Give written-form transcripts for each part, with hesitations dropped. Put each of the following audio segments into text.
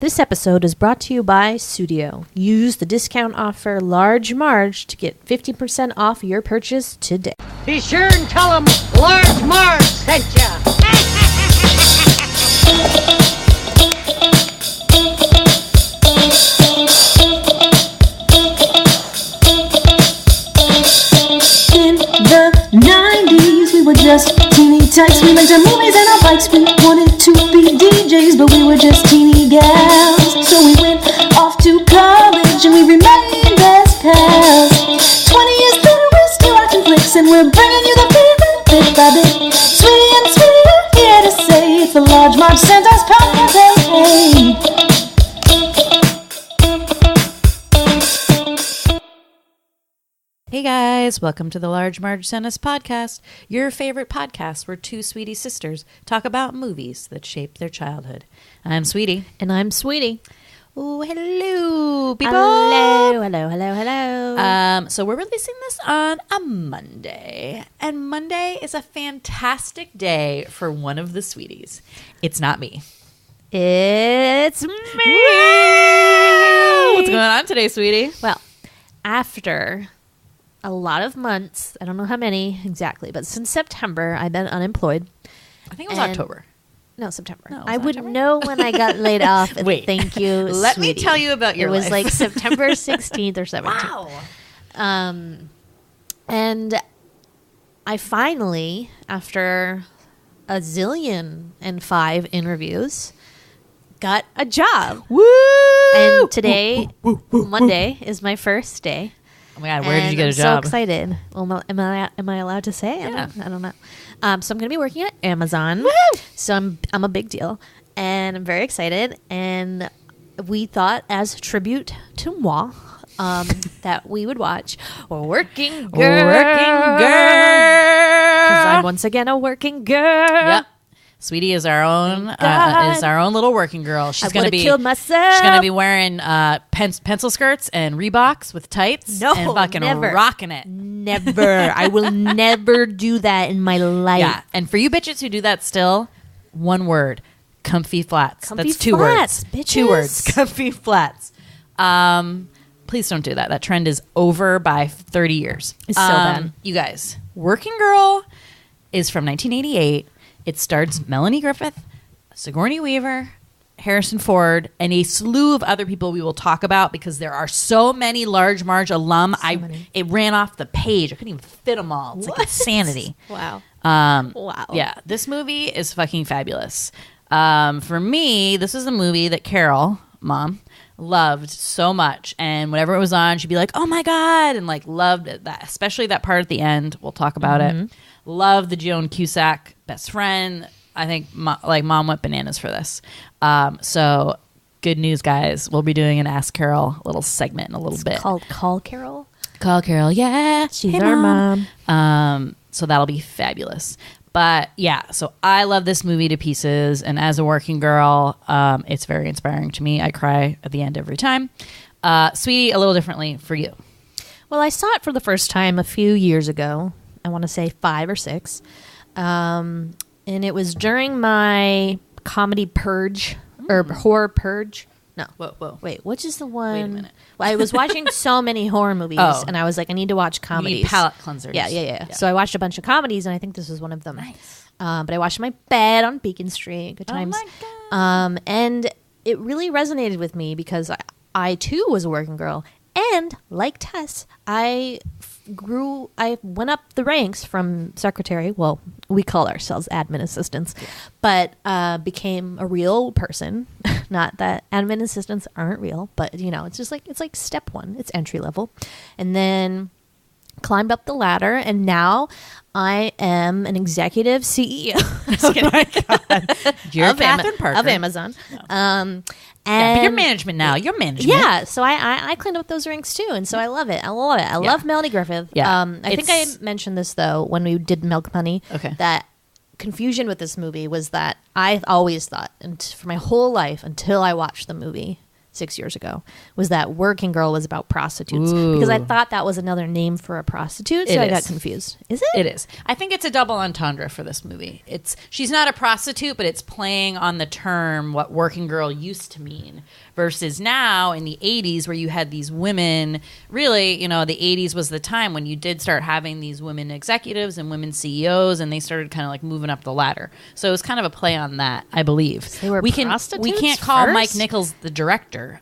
This episode is brought to you by Studio. Use the discount offer Large Marge to get 50% off your purchase today. Be sure and tell them Large Marge sent ya. In the 90s, we were just teeny tykes. We liked our movies and our bikes. We wanted to be DJs, but we were just teeny gals. So we went off to college and we remained best pals. 20 years later, we're still watching flicks and we're bringing you the feeling bit by bit. Sweetie and Sweety are here to say it's the Large Marge Santa's podcast. Hey. Hey guys, welcome to the Large Marge Santa's podcast, your favorite podcast where two Sweety sisters talk about movies that shaped their childhood. I'm Sweety. And I'm Sweety. Oh, hello, people. Hello. So we're releasing this on a Monday, and Monday is a fantastic day for one of the Sweeties. It's not me. It's me. What's going on today, Sweetie? Well, after a lot of months, I don't know how many exactly, but since September, I've been unemployed. I think it was October. No, September. No, it was I would October? know when I got laid off. Wait. Thank you, Let me Sweety. tell you about your It was life. like September 16th or 17th. Wow. And I finally, after a zillion and 5 interviews, got a job. Woo! And today, Monday, is my first day. Oh my God, where did you get a I'm job? so excited. Well, am I allowed to say? Yeah. I don't know. So I'm going to be working at Amazon. Woo! So I'm a big deal, and I'm very excited. And we thought, as tribute to moi, that we would watch Working Girl. Working Girl. Because I'm once again a working girl. Yep. Sweetie is our own little working girl. She's I gonna would've be killed myself. She's gonna be wearing pencil skirts and Reeboks with tights. No, and fucking never. rocking it. Never. I will never do that in my life. Yeah. And for you bitches who do that still, one word: comfy flats. Comfy That's 2 flats, words. bitches. 2 words. Comfy flats. Please don't do that. That trend is over by 30 years. It's so bad. You guys, Working Girl is from 1988. It stars Melanie Griffith, Sigourney Weaver, Harrison Ford, and a slew of other people we will talk about because there are so many Large Marge alum. It ran off the page. I couldn't even fit them all. It's like insanity. Wow. Wow. Yeah, this movie is fucking fabulous. For me, this is a movie that Carol, mom, loved so much, and whenever it was on, she'd be like, "Oh my God," and like loved that, especially that part at the end. We'll talk about it. Love the Joan Cusack best friend. I think mom went bananas for this. So good news, guys. We'll be doing an Ask Carol little segment in a little bit. Called Call Carol. Call Carol, yeah, She's hey, our mom. So that'll be fabulous. But yeah, so I love this movie to pieces, and as a working girl, it's very inspiring to me. I cry at the end every time. Sweetie, a little differently for you. Well, I saw it for the first time a few years ago. I want to say 5 or 6. And it was during my comedy purge or horror purge. No. Whoa. Wait, which is the one? Wait a minute. Well, I was watching so many horror movies, and I was like, I need to watch You comedies. need palate cleansers. Yeah. So I watched a bunch of comedies, and I think this was one of them. Nice. But I watched in my bed on Beacon Street. Good times. Oh my God. And it really resonated with me because I too was a working girl. And like Tess, I went up the ranks from secretary. Well, we call ourselves admin assistants, but became a real person. Not that admin assistants aren't real, but it's like step 1. It's entry level. And then climbed up the ladder, and now I am an executive CEO. Oh my God. You're Catherine Parker of Amazon. No. And but you're management now. You're management. Yeah, so I cleaned up those ranks too, and so I love it. I love Melanie Griffith. Yeah. I think I mentioned this though when we did Milk Money. Okay. That confusion with this movie was that I always thought, and for my whole life until I watched the movie 6 years ago, was that Working Girl was about prostitutes. Because I thought that was another name for a prostitute, so I got confused. Is it? It is. I think it's a double entendre for this movie. She's not a prostitute, but it's playing on the term what working girl used to mean, versus now in the 80s where you had these women. Really, the 80s was the time when you did start having these women executives and women CEOs, and they started kind of like moving up the ladder. So it was kind of a play on that, I believe. They were prostitutes we can't call first? Mike Nichols the director.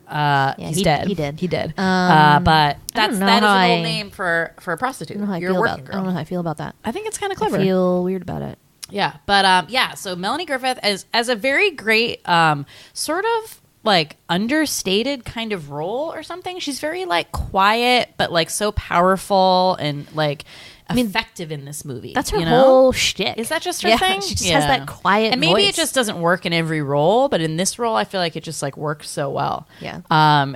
He's dead. He did. But that is an how old name for a prostitute. I don't know how I You're a feel working about. girl. I don't know how I feel about that. I think it's kind of clever. I feel weird about it. Yeah, but so Melanie Griffith as a very great sort of like understated kind of role or something. She's very like quiet, but like so powerful and like effective in this movie. That's her whole shtick. Is that just her thing? She just has that quiet and maybe voice. it just doesn't work in every role, but in this role, I feel like it just like works so well. Yeah.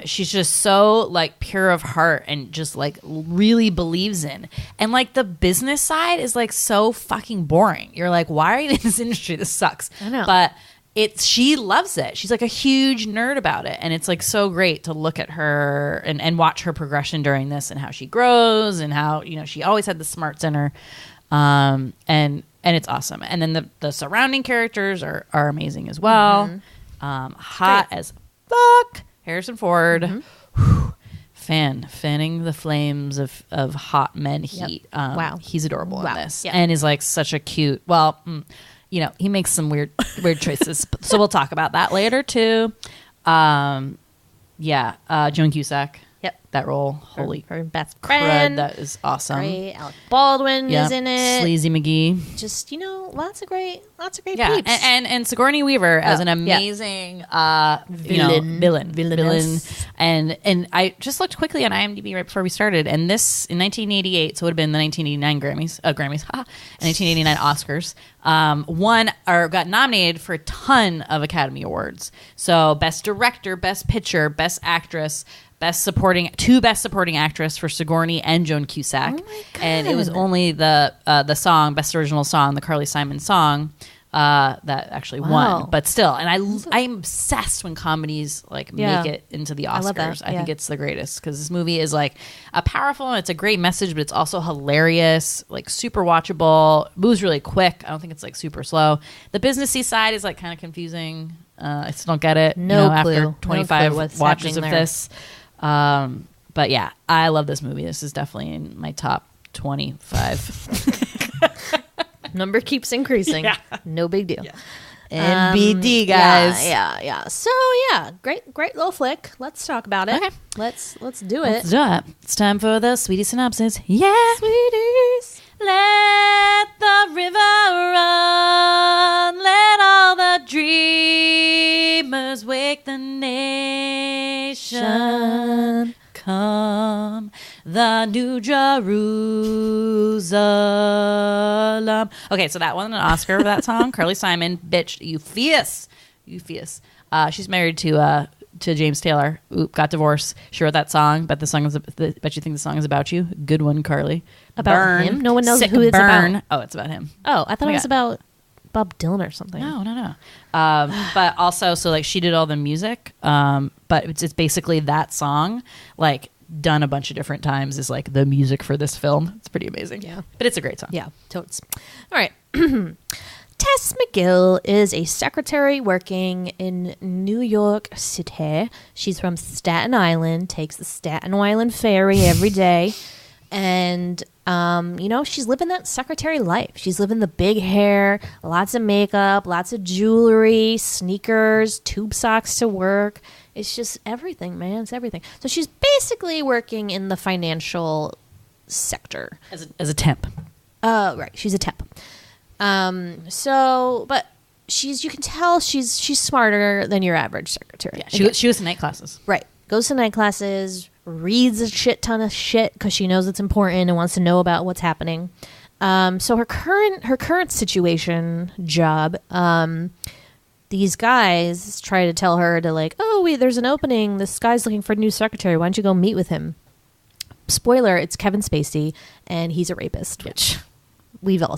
She's just so like pure of heart and just like really believes in. And like the business side is like so fucking boring. You're like, why are you in this industry? This sucks. I know. But she loves it. She's like a huge nerd about it. And it's like so great to look at her and watch her progression during this and how she grows and how, she always had the smarts in her. And it's awesome. And then the surrounding characters are amazing as well. Hot as fuck. Harrison Ford. Fanning the flames of hot men heat. Wow. He's adorable in this. Yeah. And is like such a cute, he makes some weird choices. So we'll talk about that later too. Joan Cusack. Yep. That role. Holy her best crud. friend. That is awesome. Great. Alec Baldwin is in it. Sleazy McGee. Just, lots of great Yeah. peeps. And Sigourney Weaver as an amazing villain. And I just looked quickly on IMDb right before we started, and this in 1988, so it would have been the 1989 Grammys, and 1989 Oscars. Got nominated for a ton of Academy Awards. So Best Director, Best Picture, Best Actress, Best Supporting Actress for Sigourney and Joan Cusack. Oh my God. And it was only the song, Best Original Song, the Carly Simon song, that actually won. But still, and I'm obsessed when comedies like make it into the Oscars. I love that. I think it's the greatest because this movie is like a powerful and it's a great message, but it's also hilarious, like super watchable, moves really quick. I don't think it's like super slow. The businessy side is like kind of confusing. I still don't get it. No clue. After 25 what's watches of happening there. this. But yeah, I love this movie. This is definitely in my top 25. Number keeps increasing. Yeah. No big deal. NBD, guys. Yeah. So yeah, great little flick. Let's talk about it. Okay. Let's do it. Let's do it. It's time for the Sweety synopsis. Yeah. Sweeties. Let the river run. Let all the dreamers wake the nation. Come, the New Jerusalem. Okay, so that won an Oscar for that song. Carly Simon, bitch, you fierce. She's married to James Taylor. Got divorced. She wrote that song, but bet you think the song is about you. Good one, Carly. About him? No one knows Sick who it's burn. about. Oh, it's about him. Oh, I thought it was God. about Bob Dylan or something. No. But also, so like she did all the music, but it's basically that song, like done a bunch of different times, is like the music for this film. It's pretty amazing. Yeah. But it's a great song. Yeah, totes. All right. Tess McGill is a secretary working in New York City. She's from Staten Island, takes the Staten Island ferry every day. And, she's living that secretary life. She's living the big hair, lots of makeup, lots of jewelry, sneakers, tube socks to work. It's just everything, man. It's everything. So she's basically working in the financial sector. As a temp. Right. She's a temp. But you can tell she's smarter than your average secretary. Yeah, she goes to night classes. Right. Goes to night classes, reads a shit ton of shit because she knows it's important and wants to know about what's happening. So her current job, these guys try to tell her to like, oh wait, there's an opening. This guy's looking for a new secretary. Why don't you go meet with him? Spoiler: it's Kevin Spacey, and he's a rapist. Which we all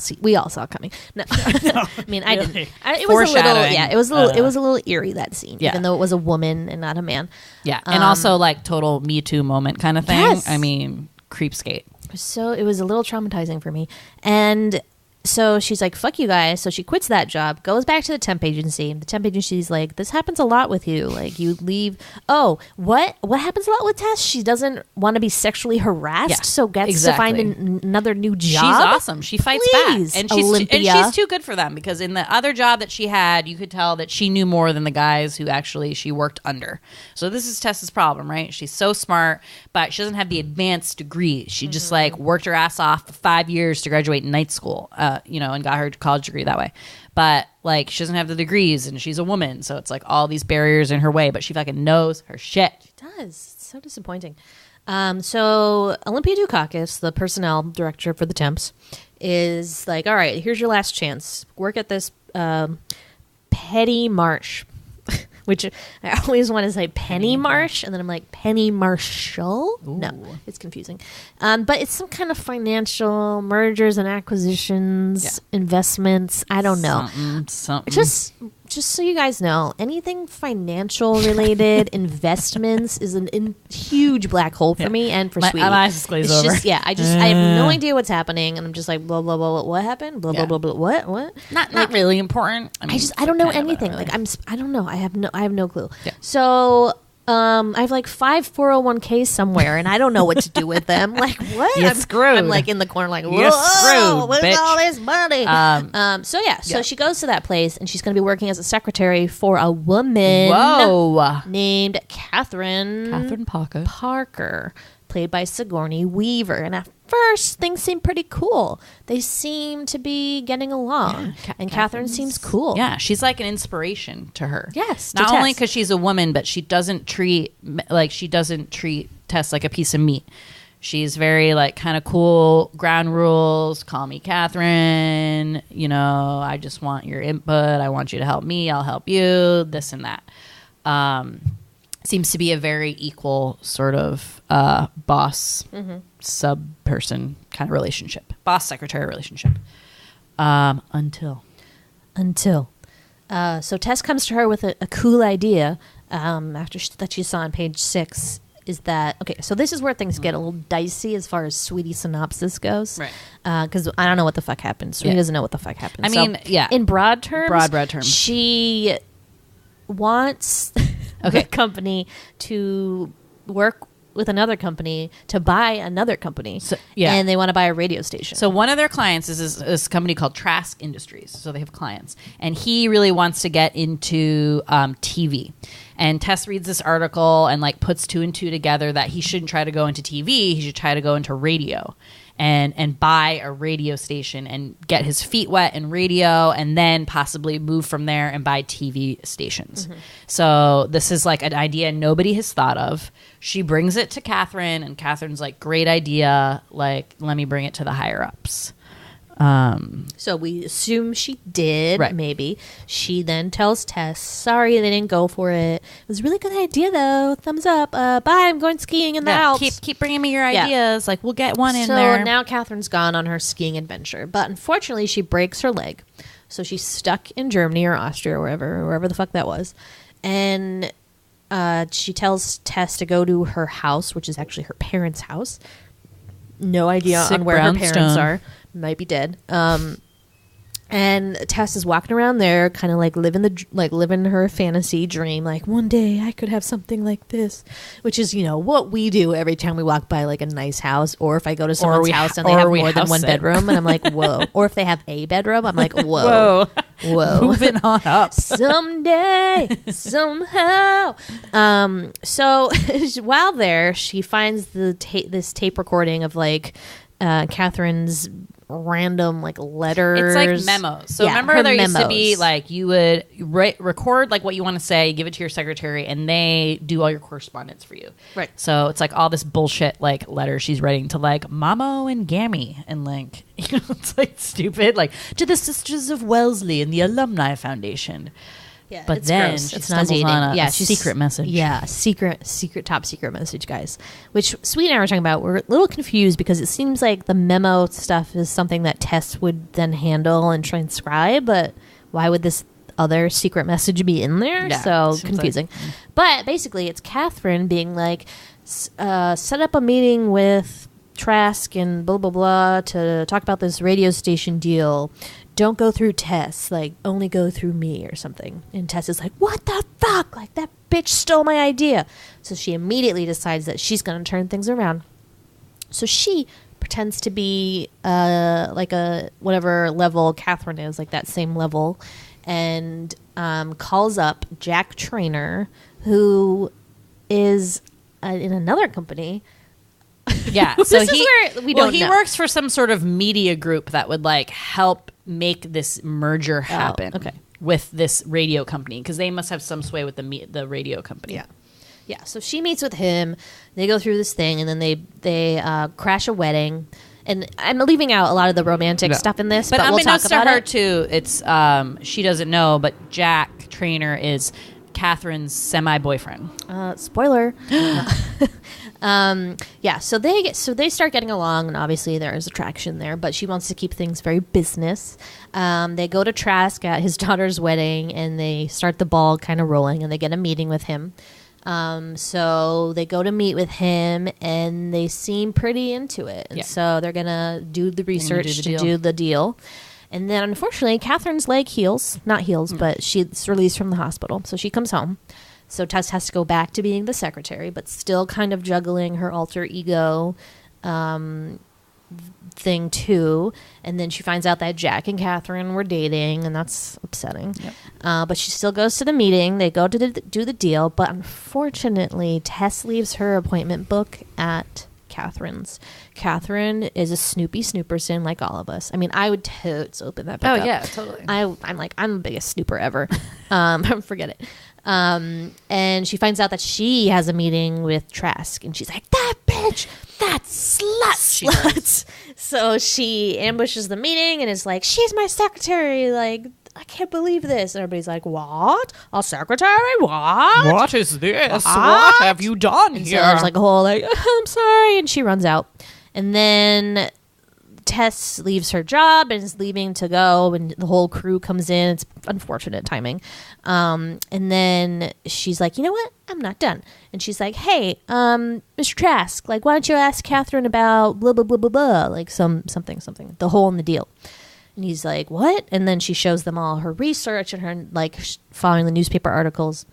saw it coming. No, I mean I didn't. It was a little, Foreshadowing. it was a little eerie, that scene, even though it was a woman and not a man. Yeah, and also like total Me Too moment kind of thing. Yes. I mean, creepskate. So it was a little traumatizing for me. And so she's like, fuck you guys. So she quits that job, goes back to the temp agency. The temp agency's like, this happens a lot with you. Like, you leave. Oh, what happens a lot with Tess? She doesn't want to be sexually harassed, so gets to find another new job. She's awesome. She fights Please, back. And Olympia. she's too good for them, because in the other job that she had, you could tell that she knew more than the guys who actually she worked under. So this is Tess's problem, right? She's so smart, but she doesn't have the advanced degree. She just like worked her ass off for 5 years to graduate night school. And got her college degree that way. But like, she doesn't have the degrees, and she's a woman, so it's like all these barriers in her way, but she fucking knows her shit. She does. It's so disappointing. So Olympia Dukakis, the personnel director for the temps, is like, all right, here's your last chance. Work at this Petty Marsh, which I always want to say Penny Marsh, and then I'm like, Penny Marshall? Ooh. No, it's confusing. But it's some kind of financial mergers and acquisitions, investments. I don't know. Something. Just so you guys know, anything financial related, investments is a huge black hole for me and for Sweety. My eyes glaze over. I have no idea what's happening, and I'm just like, blah blah blah. What happened? Blah blah blah blah. What? Not really important. I mean, I don't know kind of anything. whatever. I don't know. I have no clue. Yeah. So I have like 5 401ks somewhere, and I don't know what to do with them. Like, what? You're screwed. I'm like in the corner, like, You're screwed, where's bitch. all this money? So she goes to that place, and she's going to be working as a secretary for a woman named Catherine Parker, played by Sigourney Weaver. And at first, things seem pretty cool. They seem to be getting along, and Catherine seems cool. Yeah, she's like an inspiration to her. Yes, not to only Tess. because she's a woman, but she doesn't treat Tess like a piece of meat. She's very like kind of cool, ground rules. Call me Catherine. I just want your input. I want you to help me. I'll help you. This and that. Seems to be a very equal sort of boss sub person kind of relationship, boss secretary relationship. Until so Tess comes to her with a cool idea after that she saw on page 6. Is that okay? So this is where things get a little dicey as far as Sweetie synopsis goes, right? Because I don't know what the fuck happened. Sweetie doesn't know what the fuck happened. I mean, in broad terms, she wants the company to work with another company to buy another company. And they want to buy a radio station. So one of their clients is this company called Trask Industries. So they have clients. And he really wants to get into TV. And Tess reads this article and like puts 2 and 2 together that he shouldn't try to go into TV. He should try to go into radio and buy a radio station and get his feet wet in radio, and then possibly move from there and buy TV stations. So this is like an idea nobody has thought of. She brings it to Catherine, and Catherine's like, great idea. Like, let me bring it to the higher ups. So we assume she did, Right. maybe. She then tells Tess, sorry, they didn't go for it. It was a really good idea, though. Thumbs up. Bye, I'm going skiing in the Alps. Keep bringing me your ideas. Like, we'll get one in So there. now Catherine's gone on her skiing adventure. But unfortunately, she breaks her leg. So she's stuck in Germany or Austria or wherever the fuck that was. And she tells Tess to go to her house, which is actually her parents' house. No idea Sick on where her parents brownstone. are. Might be dead. And Tess is walking around there, kind of like living her fantasy dream. Like, one day I could have something like this, which is, what we do every time we walk by like a nice house, or if I go to someone's house and they have more than one bedroom, and I'm like, whoa. Or if they have a bedroom, I'm like, whoa. Moving on up. Someday, somehow. So while there, she finds this tape recording of like Catherine's random like letters. It's like memos. So remember there used to be like you would record like what you want to say, give it to your secretary, and they do all your correspondence for you. Right. So it's like all this bullshit like letter she's writing to like Mamo and Gammy, and like it's like stupid, like to the Sisters of Wellesley and the Alumni Foundation. Yeah, But it's then gross. she It's stumbles nauseating. on a she's- secret message. Yeah, secret, top secret message, guys. Which Sweet and I were talking about. We're a little confused because it seems like the memo stuff is something that Tess would then handle and transcribe, but why would this other secret message be in there? Yeah, So seems confusing. But basically, it's Catherine being like, set up a meeting with Trask and blah, blah, blah to talk about this radio station deal. Don't go through Tess, like, only go through me or something. And Tess is like, what the fuck? Like, that bitch stole my idea. So she immediately decides that she's going to turn things around. So she pretends to be like a whatever level Catherine is, like that same level, and calls up Jack Trainer, who is in another company. Yeah. This So is where we don't he know. works for some sort of media group that would like help make this merger happen. okay. With this radio company, because they must have some sway with the radio company. Yeah, so she meets with him. They go through this thing, and then they crash a wedding. And I'm leaving out a lot of the romantic stuff in this, but we'll talk unbeknownst to about her it. too, it's she doesn't know, but Jack Trainer is Catherine's semi-boyfriend. Spoiler. Yeah, so they start getting along, and obviously there is attraction there, but she wants to keep things very business. They go to Trask at his daughter's wedding, and they start the ball kind of rolling, and they get a meeting with him. So they go to meet with him, and they seem pretty into it, and so they're gonna do the research to do the deal. And then, unfortunately, Catherine's leg not heals, but she's released from the hospital, so she comes home. So Tess has to go back to being the secretary, but still kind of juggling her alter ego thing too. And then she finds out that Jack and Catherine were dating, and that's upsetting. Yep. But she still goes to the meeting. They go to do the deal, but unfortunately, Tess leaves her appointment book at Catherine's. Catherine is a snoopy snooperson like all of us. I mean, I would totes open that book up. Yeah, totally. I'm the biggest snooper ever. Forget it. And she finds out that she has a meeting with Trask, and she's like, that bitch, that slut. So she ambushes the meeting and is like, she's my secretary. Like, I can't believe this. And everybody's like, what? A secretary? What? What is this? What have you done And here? so there's like a whole like, I'm sorry. And she runs out. And then Tess leaves her job and is leaving to go, and the whole crew comes in. It's unfortunate timing. And then she's like, you know what? I'm not done. And she's like, hey, Mr. Trask, like, why don't you ask Catherine about blah, blah, blah, blah, blah, like something, the hole in the deal. And he's like, what? And then she shows them all her research and her, like, following the newspaper articles.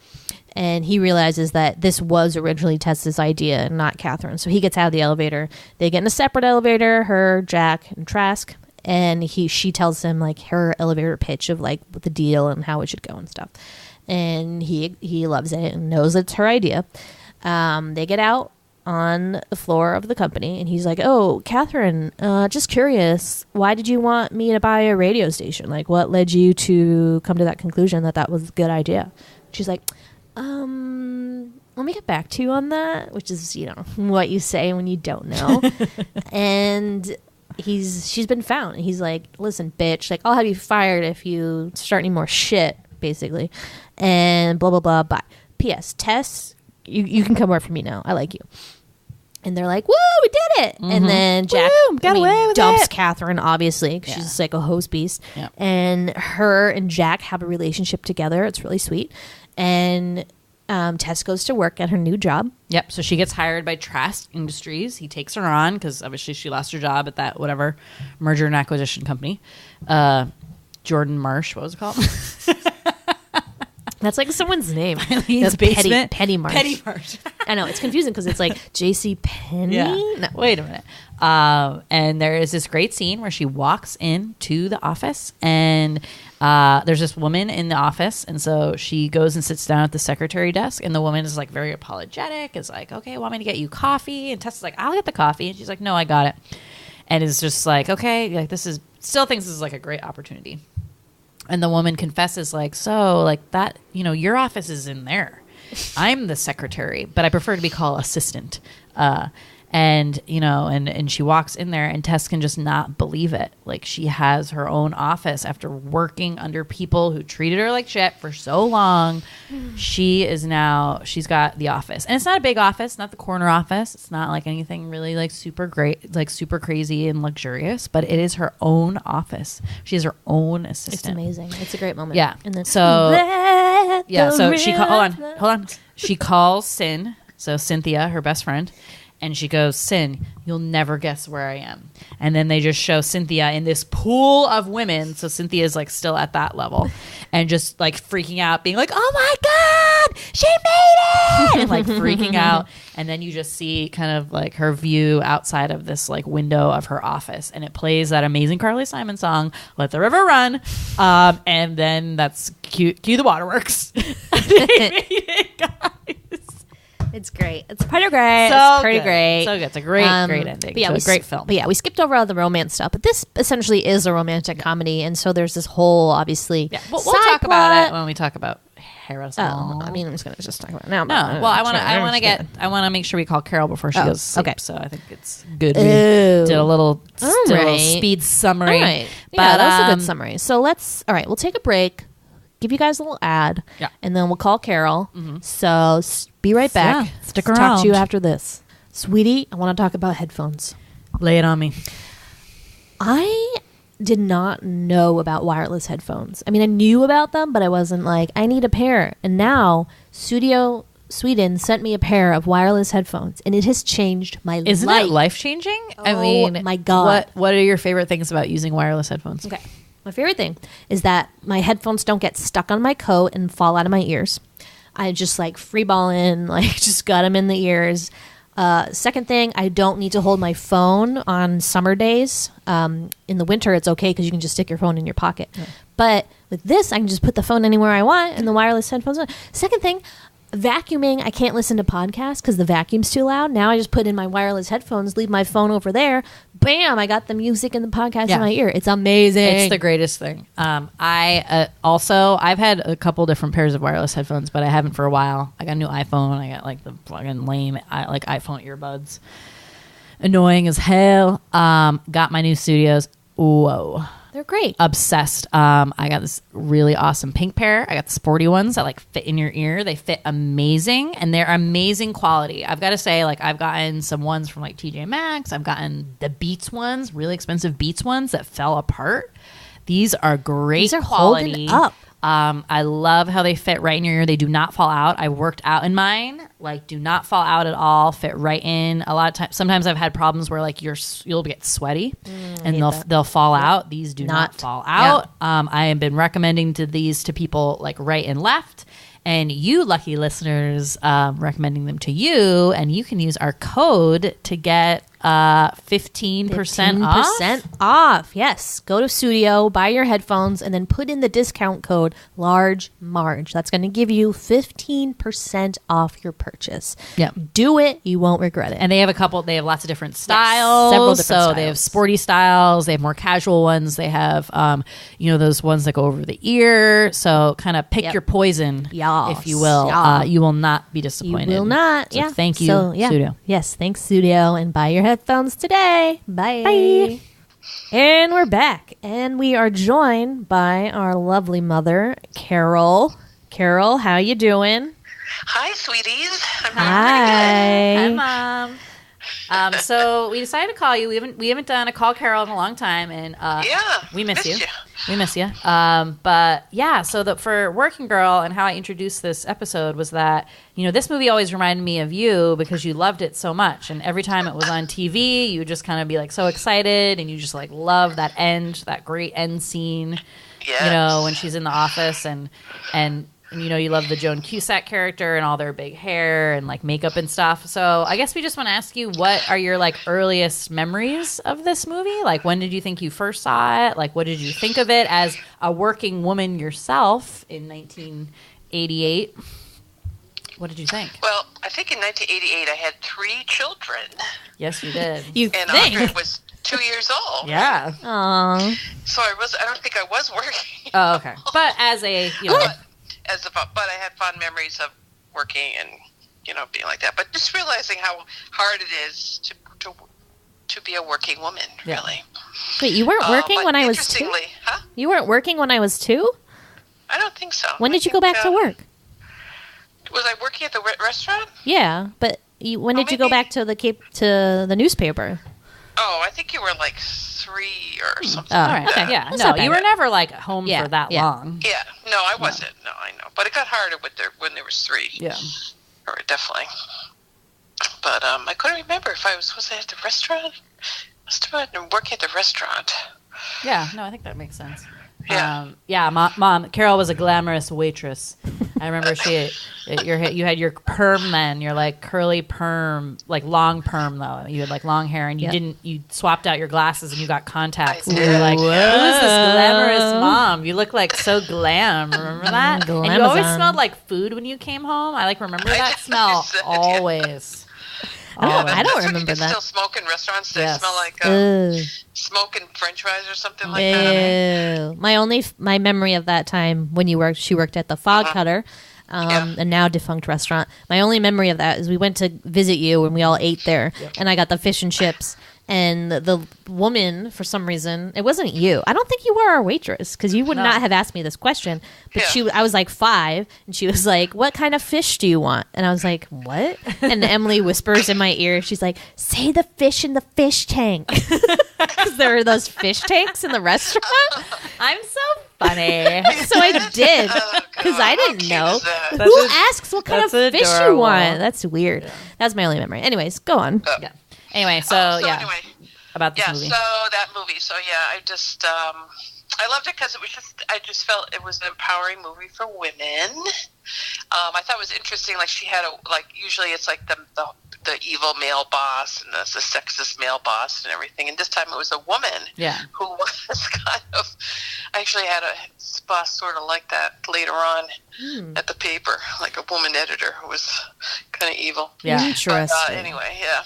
And he realizes that this was originally Tess's idea and not Catherine. So he gets out of the elevator. They get in a separate elevator, her, Jack, and Trask. And she tells him, like, her elevator pitch of, like, the deal and how it should go and stuff. And he loves it and knows it's her idea. They get out on the floor of the company, and he's like, oh, Catherine, just curious, why did you want me to buy a radio station? Like, what led you to come to that conclusion that was a good idea? She's like, let me get back to you on that, which is, you know, what you say when you don't know. And she's been found, and he's like, listen, bitch, like, I'll have you fired if you start any more shit, basically, and blah blah blah. Bye. P.S. Tess, you can come work for me now. I like you. And they're like, woo, we did it. And then Jack dumps Catherine, obviously, because she's like a hose beast. Yeah. And her and Jack have a relationship together. It's really sweet. And Tess goes to work at her new job. Yep. So she gets hired by Trask Industries. He takes her on because obviously she lost her job at that whatever merger and acquisition company. Jordan Marsh, what was it called? That's like someone's name. Eileen's basement. Petty Marsh. Petty Marsh. I know, it's confusing because it's like J.C. Penney. Yeah. No. Wait a minute. And there is this great scene where she walks into the office, and there's this woman in the office, and so she goes and sits down at the secretary desk, and the woman is like very apologetic. Is like, okay, want me to get you coffee? And Tess is like, I'll get the coffee. And she's like, no, I got it. And is just like, okay, like this is still thinks this is like a great opportunity. And the woman confesses, like, so, like, that, you know, your office is in there. I'm the secretary, but I prefer to be called assistant. And, you know, and she walks in there and Tess can just not believe it. Like, she has her own office after working under people who treated her like shit for so long. She's got the office. And it's not a big office, not the corner office. It's not like anything really like super great, like super crazy and luxurious, but it is her own office. She has her own assistant. It's amazing. It's a great moment. Yeah. And then so she hold on. She calls Sin, so Cynthia, her best friend. And she goes, Sin, you'll never guess where I am. And then they just show Cynthia in this pool of women. So Cynthia's like still at that level and just like freaking out, being like, oh my God, she made it! And like freaking out. And then you just see kind of like her view outside of this like window of her office. And it plays that amazing Carly Simon song, Let the River Run. And then that's cue the waterworks. They made it, guys. It's great. It's pretty great. So it's pretty good. great. So good. It's a great ending. But yeah, to a great film. But yeah, we skipped over all the romance stuff. But this essentially is a romantic comedy, and so there's this whole obviously. Yeah, we'll side talk about plot. it when we talk about Harris. Oh, I mean, I'm just gonna talk about it now. No, well, I want to make sure we call Carol before she goes to sleep. Okay. So I think it's good. Ooh. We did a little right. speed summary. All right. But, Yeah, that's a good summary. So we'll take a break, give you guys a little ad, and then we'll call Carol. So be right back. Yeah, stick Talk around. to you after this. Sweetie, I want to talk about headphones. Lay it on me. I did not know about wireless headphones. I mean, I knew about them, but I wasn't like, I need a pair. And now Studio Sweden sent me a pair of wireless headphones, and it has changed my life. Isn't it life-changing? I Oh, mean, my God. What are your favorite things about using wireless headphones? Okay. My favorite thing is that my headphones don't get stuck on my coat and fall out of my ears. I just like free ball in, like just got them in the ears. Second thing, I don't need to hold my phone on summer days. In the winter, it's okay because you can just stick your phone in your pocket. Yeah. But with this, I can just put the phone anywhere I want and the wireless headphones on. Second thing, vacuuming, I can't listen to podcasts because the vacuum's too loud. Now I just put in my wireless headphones, leave my phone over there. Bam! I got the music and the podcast in my ear. It's amazing. It's the greatest thing. I've had a couple different pairs of wireless headphones, but I haven't for a while. I got a new iPhone. I got like the fucking lame like iPhone earbuds. Annoying as hell. Got my new studios. Whoa. They're great. Obsessed. I got this really awesome pink pair. I got the sporty ones that like fit in your ear. They fit amazing, and they're amazing quality. I've got to say, like, I've gotten some ones from like TJ Maxx. I've gotten the Beats ones, really expensive Beats ones that fell apart. These are great. These are quality. holding up. I love how they fit right in your ear. They do not fall out. I worked out in mine. Like, do not fall out at all. Fit right in. A lot of times, sometimes I've had problems where like you'll get sweaty and they'll fall out. These do not fall out. Yeah. I have been recommending these to people like right and left. And you lucky listeners, recommending them to you, and you can use our code to get 15% off. Yes. Go to Studio, buy your headphones, and then put in the discount code Large Marge. That's going to give you 15% off your purchase. Yeah. Do it. You won't regret it. And they have lots of different styles. Several different styles. They have sporty styles. They have more casual ones. They have, those ones that go over the ear. So kind of pick your poison, if you will. You will not be disappointed. You will not. So thank you, Studio. Yes. Thanks, Studio. And buy your headphones today. Bye. And we're back. And we are joined by our lovely mother, Carol. Carol, how you doing? Hi, sweeties. I'm Hi. Hi, Mom. So we decided to call you. We haven't done a Call Carol in a long time, and we miss you. We miss you. But yeah, so for Working Girl and how I introduced this episode was that, this movie always reminded me of you because you loved it so much. And every time it was on TV, you would just kind of be like so excited and you just like love that great end scene, when she's in the office and you love the Joan Cusack character and all their big hair and like makeup and stuff. So I guess we just want to ask you, what are your like earliest memories of this movie? Like, when did you think you first saw it? Like, what did you think of it as a working woman yourself in 1988? What did you think? Well, I think in 1988 I had 3 children. Yes, you did. And Andre was 2 years old. Yeah. Aww. So I don't think I was working. Oh, okay. But as a, but I had fond memories of working and being like that. But just realizing how hard it is to be a working woman, really. Wait, you weren't working when I was 2? Huh? You weren't working when I was 2? I don't think so. When did you go back to work? Was I working at the restaurant? Yeah, but when did you go back to the newspaper? Oh, I think you were like 3 or something. All right. Okay. Yeah. That's No, not bad. you were never like home for that long. Yeah. No, I wasn't. No, I know. But it got harder when there was 3. Yeah. Or definitely. But I couldn't remember if was I at the restaurant? Must have been working at the restaurant. Yeah. No, I think that makes sense. Yeah. Mom. Carol was a glamorous waitress. I remember you had your perm then, your like curly perm, like long perm though. You had like long hair, and you swapped out your glasses and you got contacts. And you were like, who is this glamorous mom? You look like so glam. Remember that? And you always smelled like food when you came home. I like remember that smell always. I don't remember that. Still smoke in restaurants. They smell like smoking French fries or something like that. My memory of that time when she worked at the Fog Cutter, a now defunct restaurant. My only memory of that is we went to visit you and we all ate there, and I got the fish and chips. And the woman, for some reason, it wasn't you. I don't think you were our waitress because you would not have asked me this question. But I was like 5, and she was like, "What kind of fish do you want?" And I was like, "What?" And Emily whispers in my ear, she's like, "Say the fish in the fish tank," because there are those fish tanks in the restaurant. I'm so funny. So I did because I didn't know. Who asks what kind of fish you want? That's weird. Yeah. That's my only memory. Anyways, go on. Yeah. Anyway, anyway, about this movie. So that movie. So I just I loved it because I just felt it was an empowering movie for women. I thought it was interesting. Like she had usually it's like the evil male boss and the sexist male boss and everything. And this time it was a woman. Who was kind of actually had a boss sort of like that later on at the paper, like a woman editor who was kind of evil. Yeah, interesting. But, anyway, yeah.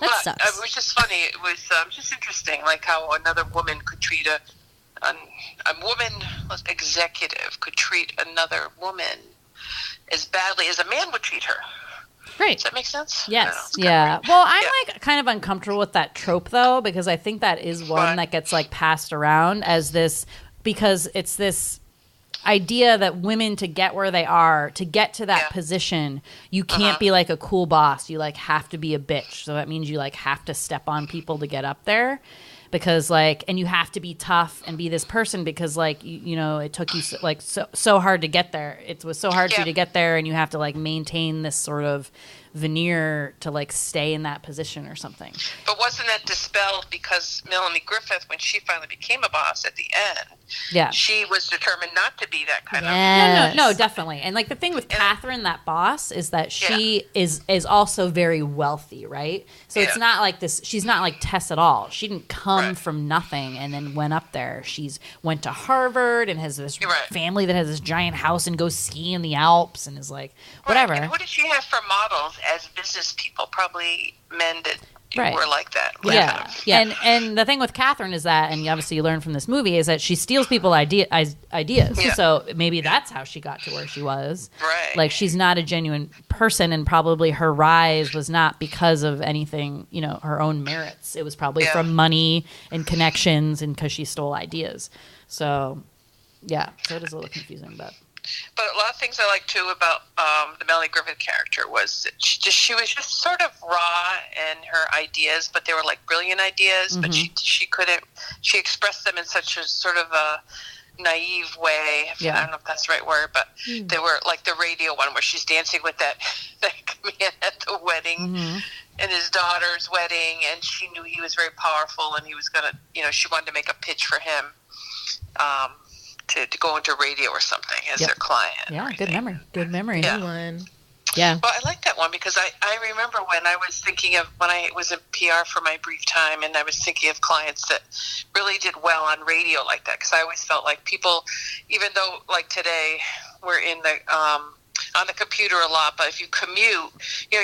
That sucks. It was just funny. It was just interesting, like how another woman could treat a woman executive could treat another woman as badly as a man would treat her. Right. Does that make sense? Yes. Yeah. Well, I'm like kind of uncomfortable with that trope though, because I think that is one that gets like passed around as this, because it's this idea that women, to get where they are, to get to that position, you can't be like a cool boss. You like have to be a bitch. So that means you like have to step on people to get up there, because like, and you have to be tough and be this person because like you know it took you so hard to get there. It was so hard for you to get there, and you have to like maintain this sort of veneer to like stay in that position or something. But wasn't that dispelled because Melanie Griffith, when she finally became a boss at the end, she was determined not to be that kind of... No, definitely. And like the thing with Catherine, that boss, is that she is also very wealthy, right? So it's not like this, she's not like Tess at all. She didn't come from nothing and then went up there. She's went to Harvard and has this family that has this giant house and goes ski in the Alps and is like, whatever. And what did she have for models as business people? Probably men that were like that. Yeah. And the thing with Catherine is that, and obviously you learn from this movie, is that she steals people's ideas. Yeah. So maybe that's how she got to where she was. Right. Like she's not a genuine person, and probably her rise was not because of anything, you know, her own merits. It was probably from money and connections, and because she stole ideas. So, so it is a little confusing, but... But a lot of things I like too about the Melanie Griffith character was that she was just sort of raw in her ideas, but they were like brilliant ideas. But she expressed them in such a sort of a naive way. I don't know if that's the right word, but they were like the radio one where she's dancing with that man at the wedding and his daughter's wedding, and she knew he was very powerful and he was gonna, you know, she wanted to make a pitch for him. To go into radio or something as their client. Yeah, good memory. Yeah. Well, I like that one because I remember when I was in PR for my brief time, and I was thinking of clients that really did well on radio like that, because I always felt like people, even though like today we're in the on the computer a lot, but if you commute, you know,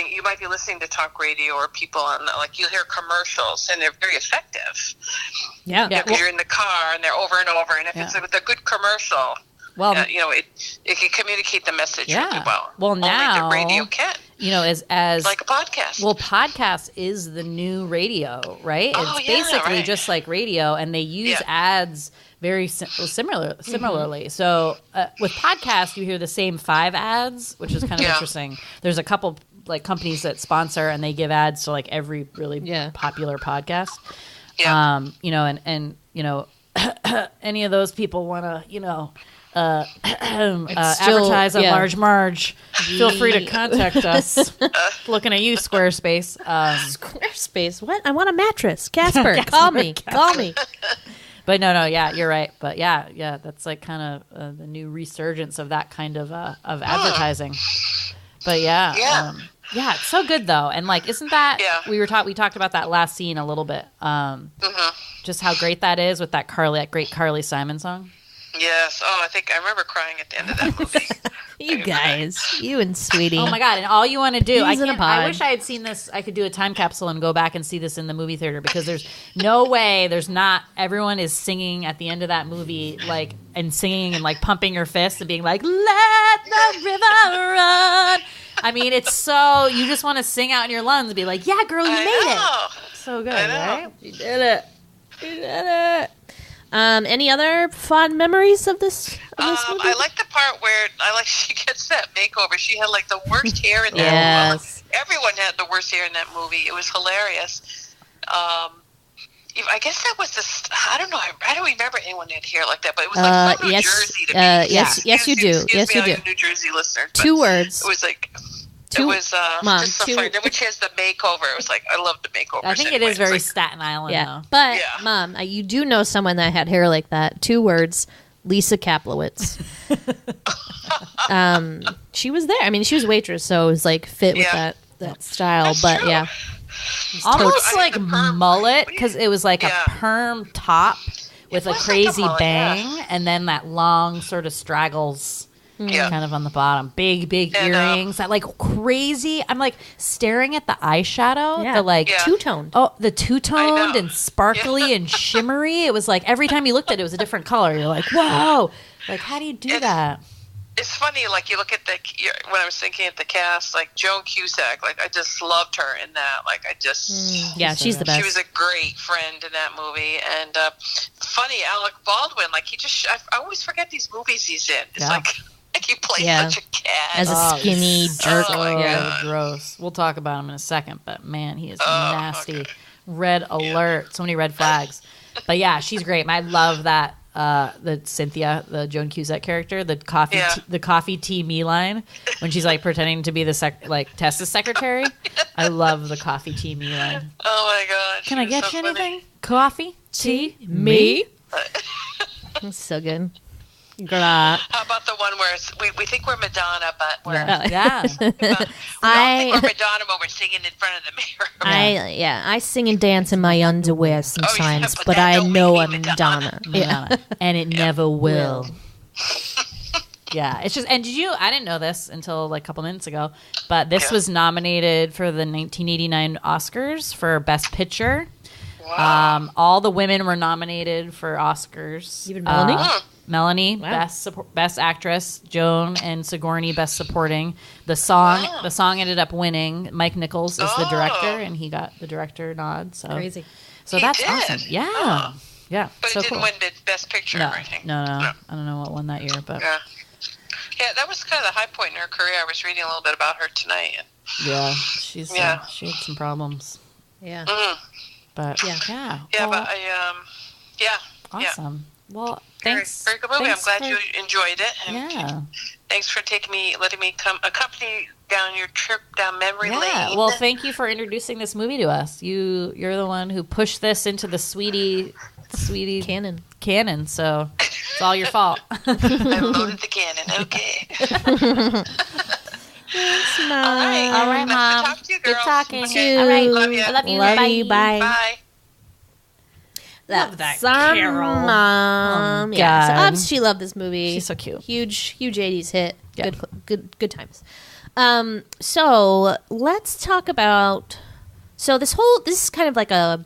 you might be listening to talk radio or people on, like, you'll hear commercials and they're very effective. Yeah. Because you're in the car and they're over and over, and if it's with a good commercial, you know, it can communicate the message really well. Well, now only the radio can. as like a podcast. Well, podcast is the new radio, right? It's basically just like radio, and they use ads very similarly. So with podcast, you hear the same 5 ads, which is kind of interesting. There's a couple like companies that sponsor, and they give ads to like every really popular podcast. Yeah. Any of those people want to, advertise on Large Marge, feel free to contact us. Looking at you, Squarespace. Squarespace? What? I want a mattress. Casper, call me. Call me. But no, yeah, you're right. But yeah, that's like kind of the new resurgence of that kind of advertising. But yeah, it's so good though. And like, isn't that we talked about that last scene a little bit. Just how great that is with that great Carly Simon song. Yes. Oh, I remember crying at the end of that movie. You guys, you and Sweety. Oh my God! And all you want to do, I wish I had seen this. I could do a time capsule and go back and see this in the movie theater, because there's no way. There's not. Everyone is singing at the end of that movie, like, and singing and like pumping your fists and being like, "Let the river run." I mean, it's so you just want to sing out in your lungs and be like, "Yeah, girl, you made it." So good, right? You did it. You did it. Any other fond memories of this movie? I like the part where she gets that makeover. She had like the worst hair in that movie. Everyone had the worst hair in that movie. It was hilarious. I guess that was I don't know. I don't remember anyone had hair like that, but it was like from New Jersey to me. Yes, you do. Yes, you do. New Jersey listener. 2 words. It was like. It was Mom, just so funny. Then when she has the makeover, it was like, I love the makeover. I think it is very Staten Island, though. But, Mom, you do know someone that had hair like that. 2 words, Lisa Kaplowitz. She was there. I mean, she was a waitress, so it was like fit with that style. That's but, true. Almost like mullet, because it was like a perm top with a crazy bang, and then that long sort of straggles. Kind of on the bottom. Big earrings. That like crazy. I'm like staring at the eyeshadow. The like two-toned. Oh, the two-toned and sparkly and shimmery. It was like every time you looked at it, it was a different color. You're like, whoa. Like, how do you do that? It's funny, like you look at when I was thinking of the cast, like Joan Cusack, like I just loved her in that. Like I just, she's the best. She was a great friend in that movie. And funny, Alec Baldwin, like I always forget these movies he's in. It's like he plays such a cat. As a skinny jerk. Gross. We'll talk about him in a second, but man, he is nasty. Okay. Red alert. So many red flags. But yeah, she's great. I love that. The Cynthia, the Joan Cusack character, the coffee tea me line when she's like pretending to be the Tessa's secretary. I love the coffee tea me line. Oh my god! Can I get you anything? Coffee, tea, me. That's so good. How about the one where we think we're Madonna, but we're I think we're Madonna, but we're singing in front of the mirror. I sing and dance in my underwear sometimes, but I know I'm Madonna. And it never will. It's just, and I didn't know this until like a couple minutes ago, but this was nominated for the 1989 Oscars for Best Picture. Wow. All the women were nominated for Oscars. Even Melanie? Melanie, best actress. Joan and Sigourney, best supporting. The song ended up winning. Mike Nichols is the director, and he got the director nod. So crazy. So that's awesome. Yeah, yeah. But so it didn't cool. win the best picture or anything. No. I don't know what won that year, but yeah, that was kind of the high point in her career. I was reading a little bit about her tonight. And, she had some problems. Yeah. But awesome. Well, thanks. Very good movie. I'm glad you enjoyed it. And thanks for letting me accompany you down your trip down memory lane. Well, thank you for introducing this movie to us. You're the one who pushed this into the Sweety canon. So it's all your fault. I loaded the cannon. Okay. Thanks, Mom. All right, Mom. Good talk to you, girls. Good talking. Okay. All right. Love you. I love you. Love you. Bye. Bye. Love that Some Carol. Mom. Oh, Yeah. God. So, she loved this movie. She's so cute. Huge 80s hit. Yeah. Good times. So let's talk about. So this is kind of like a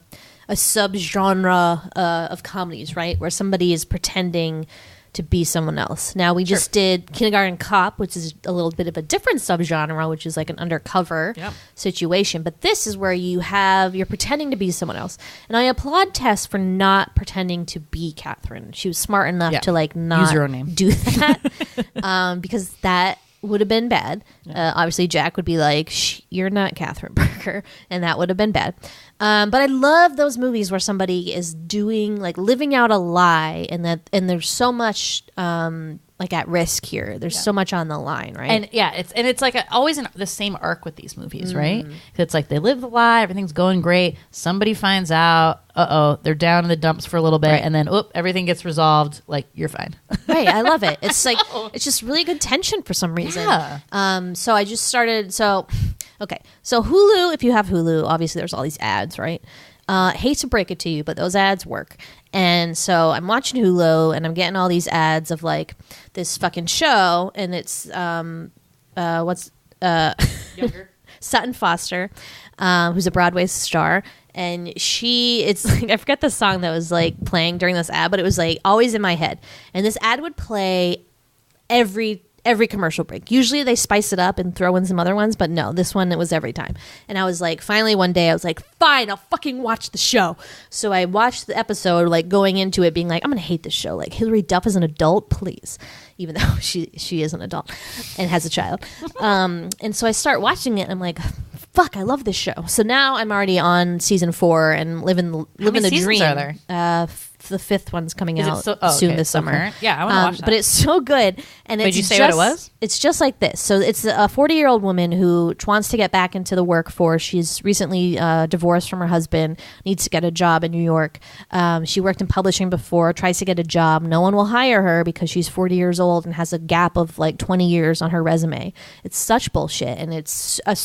subgenre of comedies, right? Where somebody is pretending to be someone else. Now we just did Kindergarten Cop, which is a little bit of a different subgenre, which is like an undercover situation. But this is where you're pretending to be someone else. And I applaud Tess for not pretending to be Catherine. She was smart enough to like not use her own name. do that because that would have been bad. Obviously, Jack would be like, "You're not Catherine Barker," and that would have been bad. But I love those movies where somebody is doing like living out a lie, and there's so much like at risk here. There's so much on the line, right? And it's like always the same arc with these movies, right? It's like they live the lie, everything's going great. Somebody finds out, they're down in the dumps for a little bit, and then everything gets resolved. Like, you're fine. Right, I love it. It's like it's just really good tension for some reason. Yeah. So I just started. So Hulu. If you have Hulu, obviously there's all these ads, right? Hate to break it to you, but those ads work. And so I'm watching Hulu and I'm getting all these ads of like this fucking show, and it's Sutton Foster, who's a Broadway star, and it's like, I forget the song that was like playing during this ad, but it was like always in my head. And this ad would play every commercial break. Usually they spice it up and throw in some other ones, but no, this one, it was every time. And I was like, finally one day I was like, fine, I'll fucking watch the show. So I watched the episode, like going into it being like, I'm gonna hate this show. Like, Hilary Duff is an adult, please. Even though she is an adult and has a child. And so I start watching it and I'm like, fuck, I love this show. So now I'm already on season 4 and living the dream. Are there? The 5th one's coming out soon soon this summer. Current? Yeah, I want to watch that. But it's so good. And Did you say what it was? It's just like this. So it's a 40-year-old woman who wants to get back into the workforce. She's recently divorced from her husband, needs to get a job in New York. She worked in publishing before, tries to get a job. No one will hire her because she's 40 years old and has a gap of like 20 years on her resume. It's such bullshit. And it's a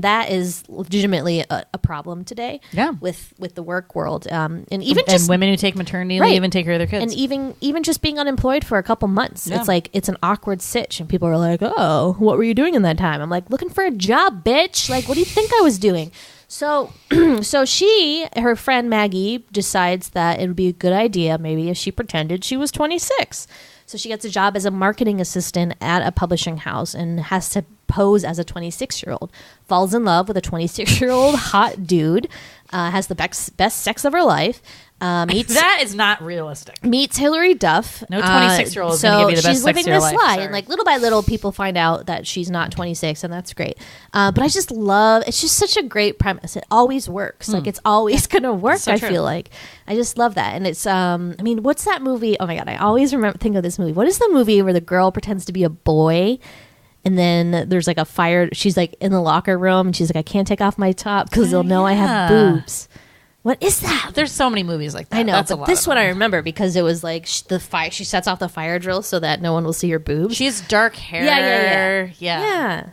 that is legitimately a problem today with the work world. And even just women who take maternity leave and take care of their kids. And even just being unemployed for a couple months. It's like, it's an awkward sitch. And people are like, oh, what were you doing in that time? I'm like, looking for a job, bitch. Like, what do you think I was doing? So her friend Maggie decides that it would be a good idea maybe if she pretended she was 26. So she gets a job as a marketing assistant at a publishing house and has to pose as a 26-year-old. Falls in love with a 26-year-old hot dude. Has the best sex of her life. That is not realistic. Meets Hilary Duff. No 26-year-old is going to give you the best sex of your life. She's living this lie, and like little by little, people find out that she's not 26, and that's great. But I just love. It's just such a great premise. It always works. Like, it's always going to work. So I feel like I just love that. And it's what's that movie? Oh my god, I always think of this movie. What is the movie where the girl pretends to be a boy? And then there's like a fire. She's like in the locker room, and she's like, I can't take off my top because they'll know I have boobs. What is that? There's so many movies like that. I know, but this one I remember because it was like the fire. She sets off the fire drill so that no one will see her boobs. She has dark hair. Yeah.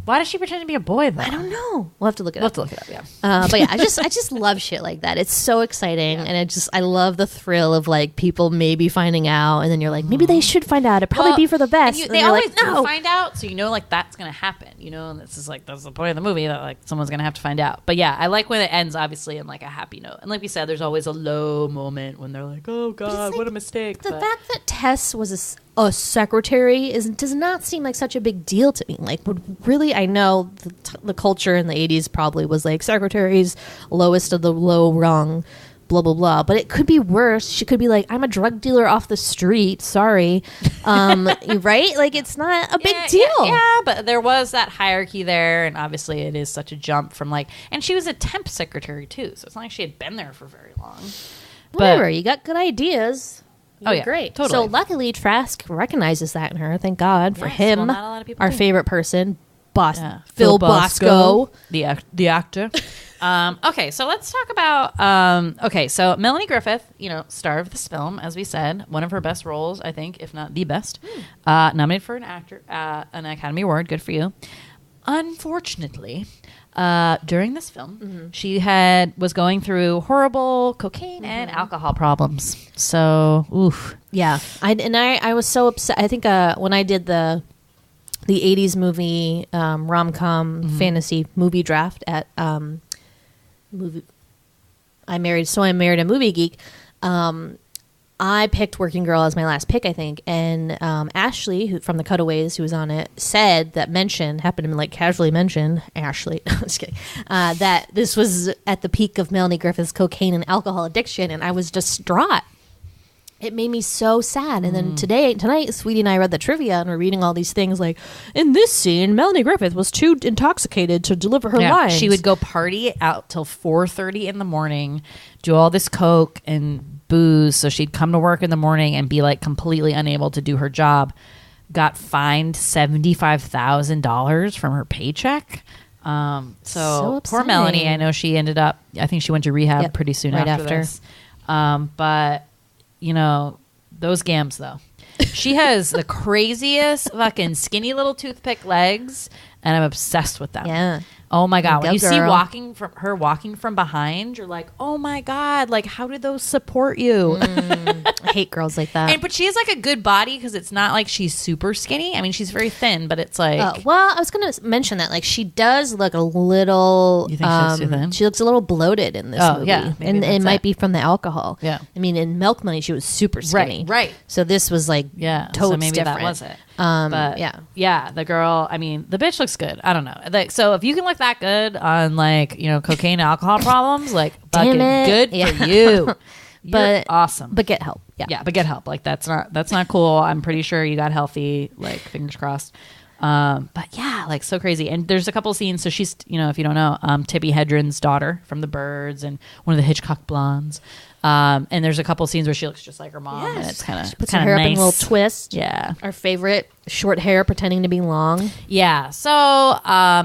Why does she pretend to be a boy though? I don't know. We'll have to look it up. Yeah. But yeah, I just love shit like that. It's so exciting, and I love the thrill of like people maybe finding out, and then you're like, maybe they should find out. It'd probably be for the best. They always do find out, so you know, like that's gonna happen. You know, and this is like that's the point of the movie that like someone's gonna have to find out. But yeah, I like when it ends obviously in like a happy note, and like we said, there's always a low moment when they're like, oh god, like, what a mistake. The fact that Tess was a secretary does not seem like such a big deal to me. Like, really, I know the culture in the 80s probably was like secretaries, lowest of the low rung, blah blah blah. But it could be worse. She could be like, I'm a drug dealer off the street. Sorry, right? Like, it's not a big deal. Yeah, but there was that hierarchy there, and obviously it is such a jump from like, and she was a temp secretary too, so it's not like she had been there for very long. Whatever, you got good ideas. Great. Totally. So luckily Trask recognizes that in her. Thank God for him. Well, not a lot of people our do. Favorite person, Phil Bosco. The actor. Okay, so let's talk about so Melanie Griffith, star of this film, as we said, one of her best roles, I think, if not the best. Nominated for an Academy Award. Good for you. Unfortunately, during this film, she was going through horrible cocaine and alcohol problems. So, oof. Yeah, I was so upset. I think when I did the 80s movie rom-com fantasy movie draft at I married a movie geek. I picked Working Girl as my last pick, I think. And Ashley, who, from the Cutaways, who was on it, said that happened to like casually mention, Ashley, just kidding, that this was at the peak of Melanie Griffith's cocaine and alcohol addiction. And I was distraught. It made me so sad. And then tonight, Sweety and I read the trivia and we're reading all these things like, in this scene, Melanie Griffith was too intoxicated to deliver her lines. She would go party out till 4:30 in the morning, do all this coke and booze. So she'd come to work in the morning and be like completely unable to do her job. Got fined $75,000 from her paycheck. So poor Melanie. I know she ended up, I think she went to rehab pretty soon after this. But you know, those gams though. She has the craziest fucking skinny little toothpick legs, and I'm obsessed with them. Yeah. Oh my God. When you see walking from behind, you're like, oh my God, like how did those support you? I hate girls like that. But she has like a good body because it's not like she's super skinny. I mean, she's very thin, but it's like. Well, I was going to mention that. Like she does look a little. You think she looks too thin? She looks a little bloated in this movie. Yeah, and it might be from the alcohol. Yeah. I mean, in Milk Money, she was super skinny. Right. So this was like so maybe different. that was it. But yeah, the girl, I mean, the bitch looks good. I don't know. Like, so if you can look that good on like, you know, cocaine and alcohol problems, like fucking good for you. You're awesome. But get help. Yeah, but get help. Like that's not cool. I'm pretty sure you got healthy, like fingers crossed. But yeah, like so crazy. And there's a couple scenes. So she's, you know, if you don't know, Tippi Hedren's daughter from The Birds and one of the Hitchcock blondes. And there's a couple scenes where she looks just like her mom, and it's kind of puts her hair nice. up in a little twist. Yeah, our favorite short hair pretending to be long. Yeah, so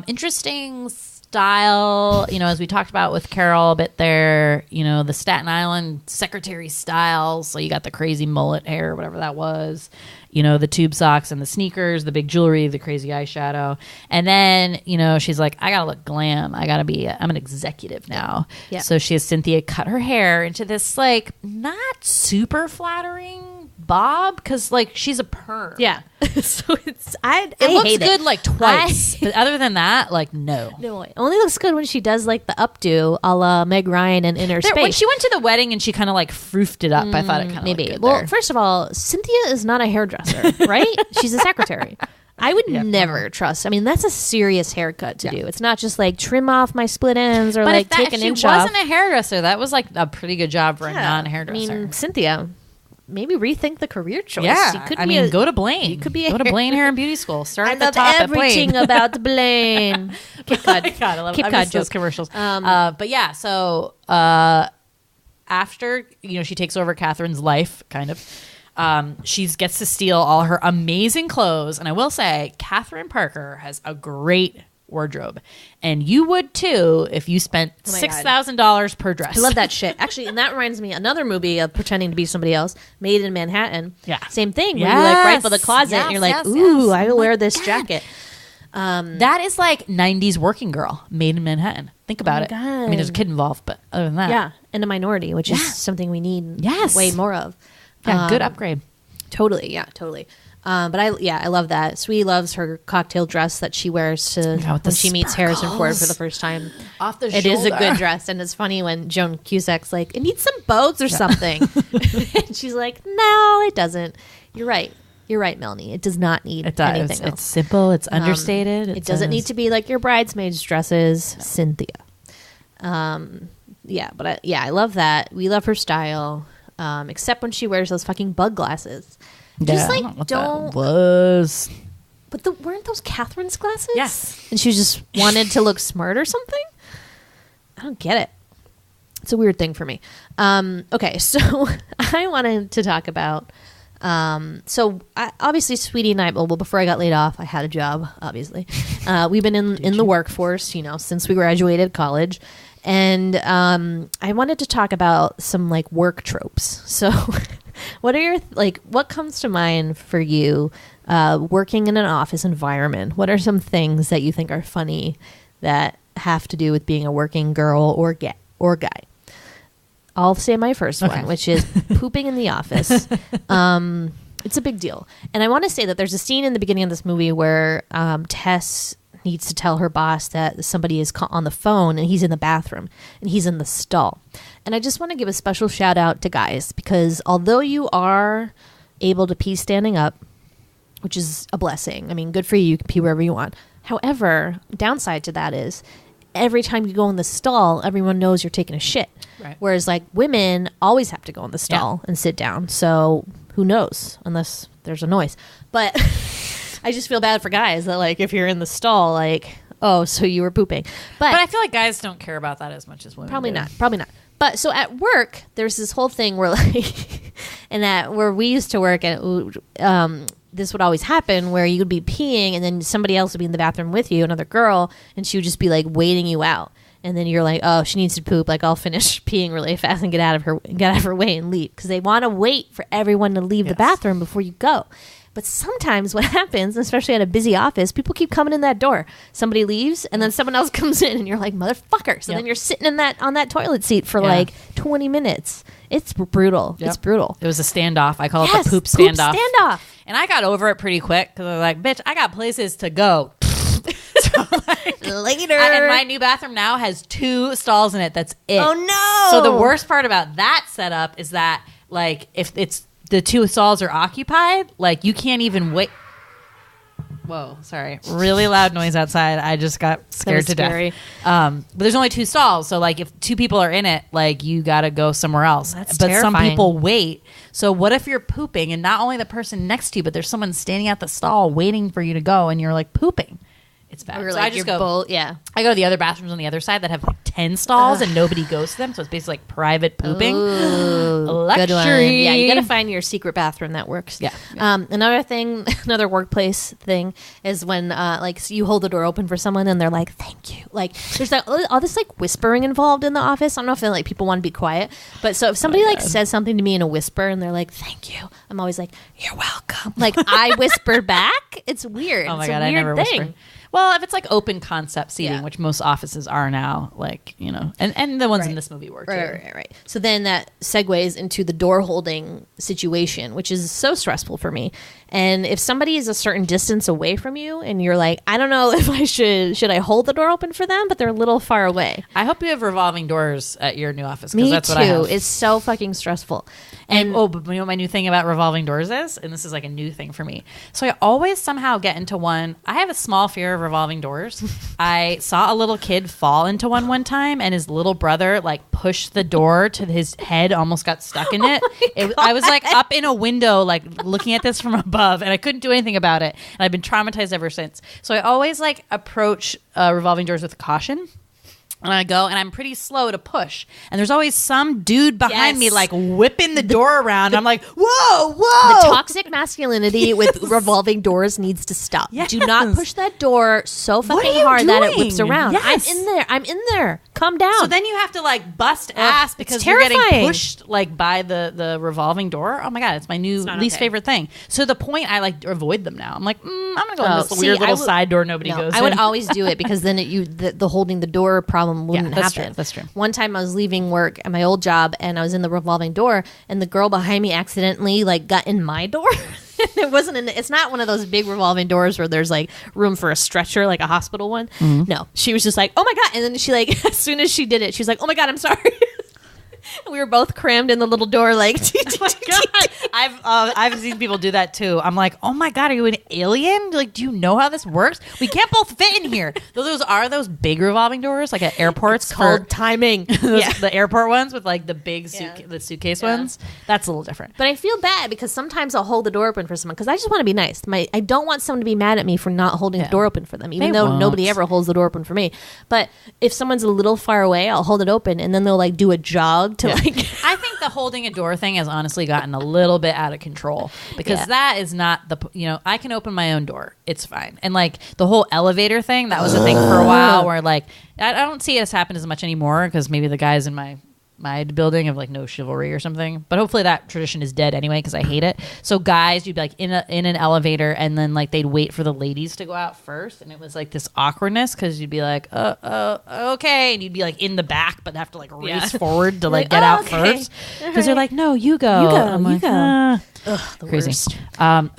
interesting style. You know, as we talked about with Carol a bit there. You know, the Staten Island secretary style. So you got the crazy mullet hair, whatever that was. You know, the tube socks and the sneakers, the big jewelry, the crazy eyeshadow. And then, you know, she's like, I gotta look glam. I'm an executive now. Yeah. So she has Cynthia cut her hair into this, like, not super flattering bob, because, like, she's a perm. Yeah. So it looks good, like, twice. But other than that, like, no. No, it only looks good when she does, like, the updo a la Meg Ryan and Inner Space. When she went to the wedding and she kind of, like, froofed it up, I thought it kind of looked good there. First of all, Cynthia is not a hairdresser, right? She's a secretary. I would never trust. I mean, that's a serious haircut to do. It's not just like trim off my split ends or like take an inch off. She wasn't a hairdresser. That was like a pretty good job for a non-hairdresser. I mean, Cynthia, maybe rethink the career choice. Yeah, go to Blaine. You could be go to Blaine Hair and Beauty School. Start at the top at Blaine. Everything about Blaine. Kip Cod. God, I love those commercials. But yeah, so after she takes over Catherine's life, kind of. She gets to steal all her amazing clothes. And I will say, Catherine Parker has a great wardrobe. And you would too if you spent $6,000 per dress. I love that shit. Actually, and that reminds me, another movie of pretending to be somebody else, Made in Manhattan. Yeah. Same thing. Where you like rifle the closet and you're like, ooh, I will wear this jacket. That is like 90s working girl, Made in Manhattan. Think about it. God. I mean, there's a kid involved, but other than that. Yeah. And a minority, which is something we need way more of. Yeah, good upgrade. Totally, yeah, totally. But I love that. Sweetie loves her cocktail dress that she wears when she meets Harrison Ford for the first time. Off the shoulder. It is a good dress, and it's funny when Joan Cusack's like, "It needs some bows or something," and she's like, "No, it doesn't." You're right, Melanie. It does not need anything else. It's simple. It's understated. It doesn't need to be like your bridesmaids' dresses, Cynthia. I love that. We love her style. Except when she wears those fucking bug glasses. Just like don't. But weren't those Catherine's glasses? Yes. And she just wanted to look smart or something. I don't get it. It's a weird thing for me. Okay, so I wanted to talk about. Obviously, Sweety and I. Well, before I got laid off, I had a job. Obviously, we've been in the workforce, since we graduated college. And I wanted to talk about some like work tropes. So what are your what comes to mind for you working in an office environment? What are some things that you think are funny that have to do with being a working girl or guy? I'll say my first one, which is pooping in the office. It's a big deal. And I want to say that there's a scene in the beginning of this movie where Tess needs to tell her boss that somebody is on the phone and he's in the bathroom and he's in the stall. And I just want to give a special shout out to guys, because although you are able to pee standing up, which is a blessing. I mean, good for you. You can pee wherever you want. However, downside to that is every time you go in the stall, everyone knows you're taking a shit. Right. Whereas like women always have to go in the stall and sit down. So who knows, unless there's a noise. But I just feel bad for guys that like if you're in the stall, like, oh, so you were pooping. But I feel like guys don't care about that as much as women. Probably do. not. But so at work, there's this whole thing where like, and that where we used to work at, this would always happen where you would be peeing and then somebody else would be in the bathroom with you, another girl, and she would just be like waiting you out. And then you're like, oh, she needs to poop. Like, I'll finish peeing really fast and get out of her way and leave, because they want to wait for everyone to leave the bathroom before you go. But sometimes what happens, especially at a busy office, people keep coming in that door. Somebody leaves, and then someone else comes in, and you're like, motherfucker. So then you're sitting on that toilet seat for like 20 minutes. It's brutal. Yep. It's brutal. It was a standoff. I call it the poop standoff. And I got over it pretty quick because I was like, bitch, I got places to go. So, like, later. And my new bathroom now has 2 stalls in it. That's it. Oh, no. So the worst part about that setup is that, like, if it's the 2 stalls are occupied, like, you can't even wait. Whoa, sorry. Really loud noise outside. I just got scared to death. But there's only 2 stalls. So, like, if 2 people are in it, like, you got to go somewhere else. That's but terrifying. some people wait. So what if you're pooping and not only the person next to you, but there's someone standing at the stall waiting for you to go and you're, like, pooping? It's bad. Or So like I just go. I go to the other bathrooms on the other side that have like 10 stalls and nobody goes to them. So it's basically like private pooping. Ooh, Luxury. good one. Yeah, you got to find your secret bathroom that works. Yeah. Another thing, another workplace thing is when like so you hold the door open for someone and they're like, "Thank you." Like there's all this like whispering involved in the office. I don't know if like people want to be quiet, but so if somebody like says something to me in a whisper and they're like, "Thank you," I'm always like, "You're welcome." Like I whisper back. It's weird. Oh my It's a God, I weird never thing. whisper. Well, if it's like open concept seating, Yeah. which most offices are now, like, you know, and the ones in this movie were too. Right. So then that segues into the door holding situation, which is so stressful for me. And if somebody is a certain distance away from you and you're like, I don't know if I should I hold the door open for them, but they're a little far away. I hope you have revolving doors at your new office. Me that's too. What I have. It's so fucking stressful. And but you know what my new thing about revolving doors is? And this is like a new thing for me. So I always somehow get into one. I have a small fear of revolving doors. I saw a little kid fall into one time, and his little brother like pushed the door to his head, almost got stuck in it. I was like up in a window, like looking at this from above, and I couldn't do anything about it. And I've been traumatized ever since. So I always like approach revolving doors with caution. And I go, and I'm pretty slow to push. And there's always some dude behind me, like, whipping the door around. I'm like, whoa. The toxic masculinity with revolving doors needs to stop. Yes. Do not push that door so fucking are you hard that it doing? whips around. Yes. I'm in there. Calm down. So then you have to, like, bust ass because you're getting pushed, like, by the revolving door. Oh, my God. It's my new least favorite thing. So the point, I, like, avoid them now. I'm like, I'm going to go in this weird little side door nobody goes in. I would always do it because then the holding the door problem wouldn't that's happen. True. That's true. One time I was leaving work at my old job and I was in the revolving door and the girl behind me accidentally like got in my door. It's not one of those big revolving doors where there's like room for a stretcher, like a hospital one. Mm-hmm. No, she was just like, oh my God. And then she like, as soon as she did it, she was like, oh my God, I'm sorry. We were both crammed in the little door like oh my God. I've seen people do that too. I'm like, oh my God, are you an alien? Like, do you know how this works? We can't both fit in here. Those are those big revolving doors like at airports. It's called timing. The airport ones with like the big the suitcase ones. That's a little different. But I feel bad because sometimes I'll hold the door open for someone because I just want to be nice. I don't want someone to be mad at me for not holding the door open for them, even though nobody ever holds the door open for me. But if someone's a little far away, I'll hold it open and then they'll like do a jog to like. I think the holding a door thing has honestly gotten a little bit out of control because that is not I can open my own door. It's fine. And like the whole elevator thing, that was a thing for a while where like, I don't see it as happen as much anymore because maybe the guys in my building have like no chivalry or something, but hopefully that tradition is dead anyway because I hate it. So guys, you'd be like in an elevator and then like they'd wait for the ladies to go out first, and it was like this awkwardness because you'd be like okay, and you'd be like in the back but have to like race forward to like get out first because they're like, no, you go. I'm like, Ugh, the crazy. worst.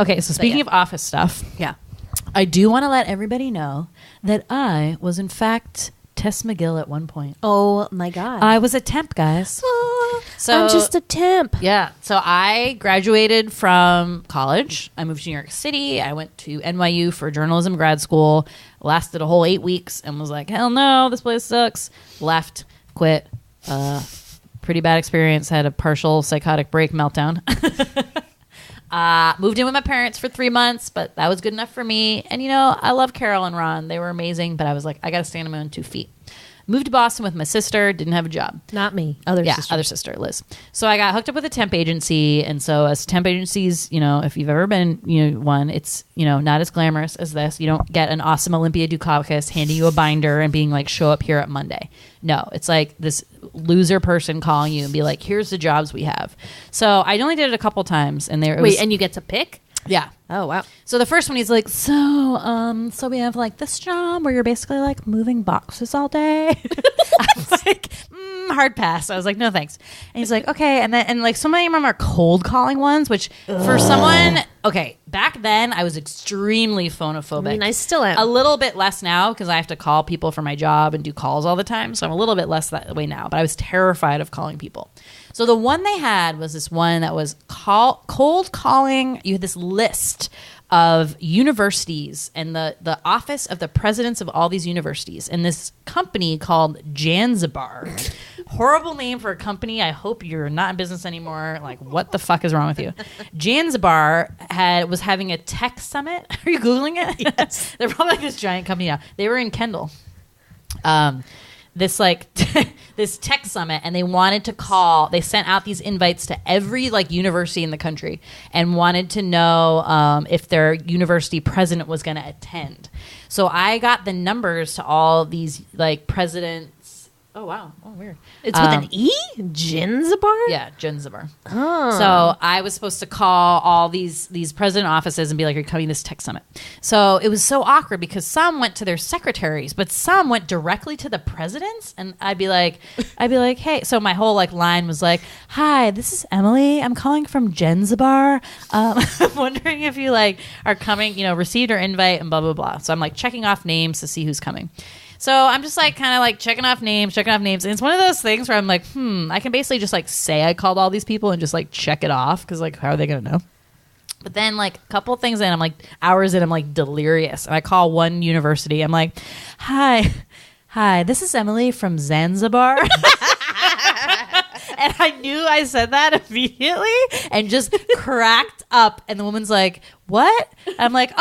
Okay, so speaking of office stuff, I do want to let everybody know that I was, in fact, Tess McGill at one point. Oh my God. I was a temp, guys. So I'm just a temp. Yeah. So I graduated from college. I moved to New York City. I went to NYU for journalism grad school. Lasted a whole 8 weeks and was like, hell no, this place sucks. Left, quit. Pretty bad experience. Had a partial psychotic break meltdown. Moved in with my parents for 3 months, but that was good enough for me. And, you know, I love Carol and Ron. They were amazing, but I was like, I got to stand on my own 2 feet. Moved to Boston with my sister. Didn't have a job. Not me. Other sister, Liz. So I got hooked up with a temp agency. And so as temp agencies, you know, if you've ever been, you know, one, it's, you know, not as glamorous as this. You don't get an awesome Olympia Dukakis handing you a binder and being like, show up here at Monday. No, it's like this loser person calling you and be like, here's the jobs we have. So I only did it a couple times. And and you get to pick? Yeah. Oh, wow. So the first one, he's like, so we have like this job where you're basically like moving boxes all day. I was like, hard pass. I was like, no, thanks. And he's like, okay. And like so many of them are cold calling ones, which for someone, okay, back then I was extremely phonophobic. I mean, I still am. A little bit less now because I have to call people for my job and do calls all the time. So I'm a little bit less that way now, but I was terrified of calling people. So the one they had was this one that was cold calling. You had this list of universities and the office of the presidents of all these universities, and this company called Janzibar. Horrible name for a company. I hope you're not in business anymore. Like, what the fuck is wrong with you? Janzibar was having a tech summit. Are you Googling it? Yes. They're probably like this giant company now. They were in Kendall. This like this tech summit, and they sent out these invites to every like university in the country and wanted to know if their university president was going to attend. So I got the numbers to all these like presidents. Oh wow, oh weird. It's with an E? Janzibar? Yeah, Janzibar. Oh. So I was supposed to call all these president offices and be like, "Are you coming to this tech summit?" So it was so awkward because some went to their secretaries, but some went directly to the presidents, and I'd be like, "Hey." So my whole like line was like, "Hi, this is Emily. I'm calling from Janzibar. I'm wondering if you like are coming. You know, received our invite and blah blah blah." So I'm like checking off names to see who's coming. So I'm just like kind of like checking off names. And it's one of those things where I'm like, I can basically just like say I called all these people and just like check it off because like how are they going to know? But then like a couple of things in, I'm like hours in, I'm like delirious. And I call one university. I'm like, hi, this is Emily from Zanzibar. And I knew I said that immediately and just cracked up. And the woman's like, what? I'm like,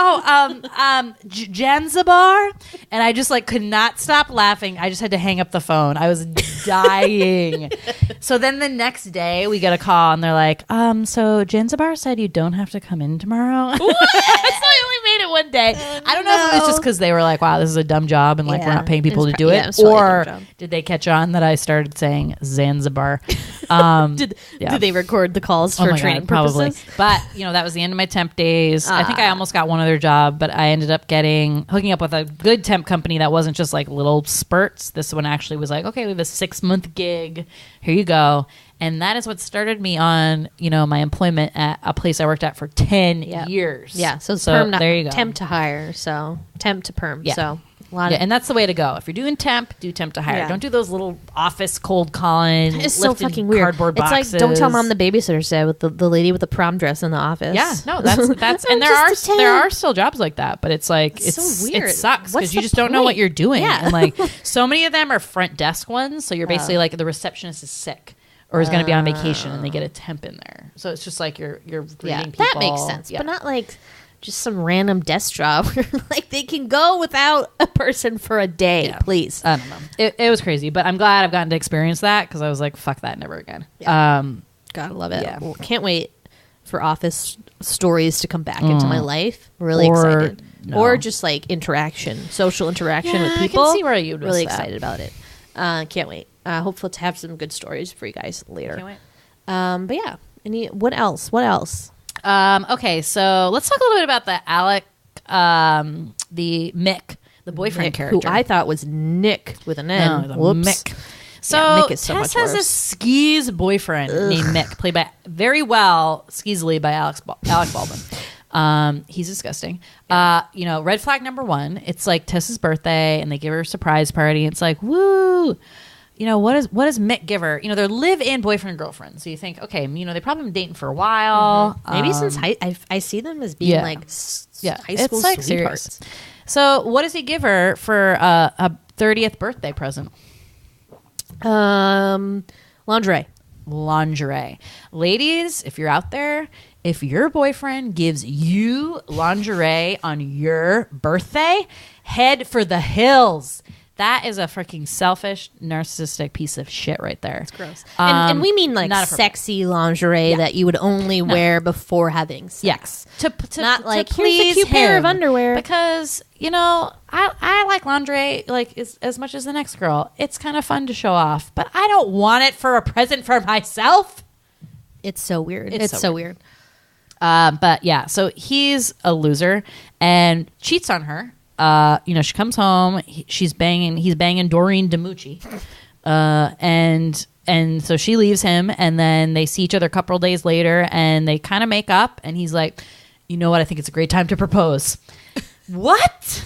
Janzibar. And I just like could not stop laughing. I just had to hang up the phone. I was dying. So then the next day we get a call and they're like, so Janzibar said you don't have to come in tomorrow. What? So I only made it one day. I don't know if it was just because they were like, wow, this is a dumb job and like we're not paying people to do it. Or did they catch on that I started saying Zanzibar? Did they record the calls for training purposes? Probably. But you know, that was the end of my temp days. I think I almost got one other job, but I ended up hooking up with a good temp company that wasn't just like little spurts. This one actually was like, okay, we have a 6-month gig. Here you go. And that is what started me on, you know, my employment at a place I worked at for 10 years. Yeah. So perm, there you go. Temp to hire. So temp to perm. Yeah. So and that's the way to go. If you're doing temp, do temp to hire. Yeah. Don't do those little office cold calling. It's so fucking weird. Cardboard boxes. It's like don't tell mom the babysitter said with the lady with the prom dress in the office. Yeah, no, that's and there are still jobs like that, but it's like it's so weird. It sucks because you just don't know what you're doing. Yeah. And like so many of them are front desk ones, so you're basically like the receptionist is sick or is going to be on vacation and they get a temp in there. So it's just like you're greeting people. That makes sense, but not like just some random desk job. Like they can go without a person for a day, please. I don't know. It was crazy, but I'm glad I've gotten to experience that because I was like, fuck that, never again. Yeah. Gotta love it. Yeah. Well, can't wait for office stories to come back into my life. Really excited. No. Or just like social interaction with people. I can see where you'd really miss that. excited about it. Can't wait. Hopefully to have some good stories for you guys later. Can't wait. But yeah, what else? Okay, so let's talk a little bit about the Alec, the Mick, the boyfriend character. Who I thought was Nick with an N. No, Whoops. Mick. So, Mick is so Tess much has worse. a skis boyfriend named Mick, played by very well skeezily by Alec Baldwin. He's disgusting. Red flag number 1. It's like Tess's birthday, and they give her a surprise party. It's like, woo. What does Mick give her? They're live-in boyfriend and girlfriend. So you think, okay, they probably been dating for a while. Maybe since I see them as being high school it's like sweethearts. serious. So what does he give her for a 30th birthday present? Lingerie. Ladies, if you're out there, if your boyfriend gives you lingerie on your birthday, head for the hills. That is a freaking selfish, narcissistic piece of shit right there. It's gross. And we mean like sexy lingerie that you would only wear before having sex. To not like, please here's a cute pair of underwear. Because, I like lingerie like as much as the next girl. It's kind of fun to show off. But I don't want it for a present for myself. It's so weird. It's so weird. But yeah, so he's a loser and cheats on her. She comes home. He's banging Doreen DiMucci, and so she leaves him, and then they see each other a couple of days later, and they kind of make up. And he's like, "You know what? I think it's a great time to propose." What?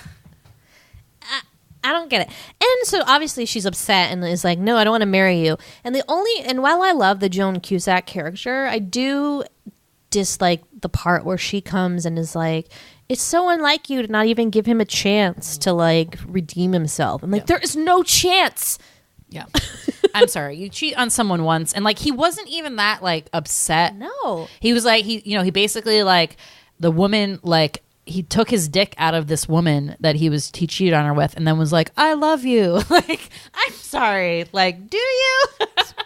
I don't get it. And so obviously she's upset and is like, "No, I don't want to marry you." And while I love the Joan Cusack character, I do dislike the part where she comes and is like, it's so unlike you to not even give him a chance to like redeem himself. I'm like, there is no chance. Yeah. I'm sorry. You cheat on someone once, and like he wasn't even that like upset. No. He was like he basically like the woman like he took his dick out of this woman that he cheated on her with, and then was like, I love you. Like, I'm sorry. Like, do you?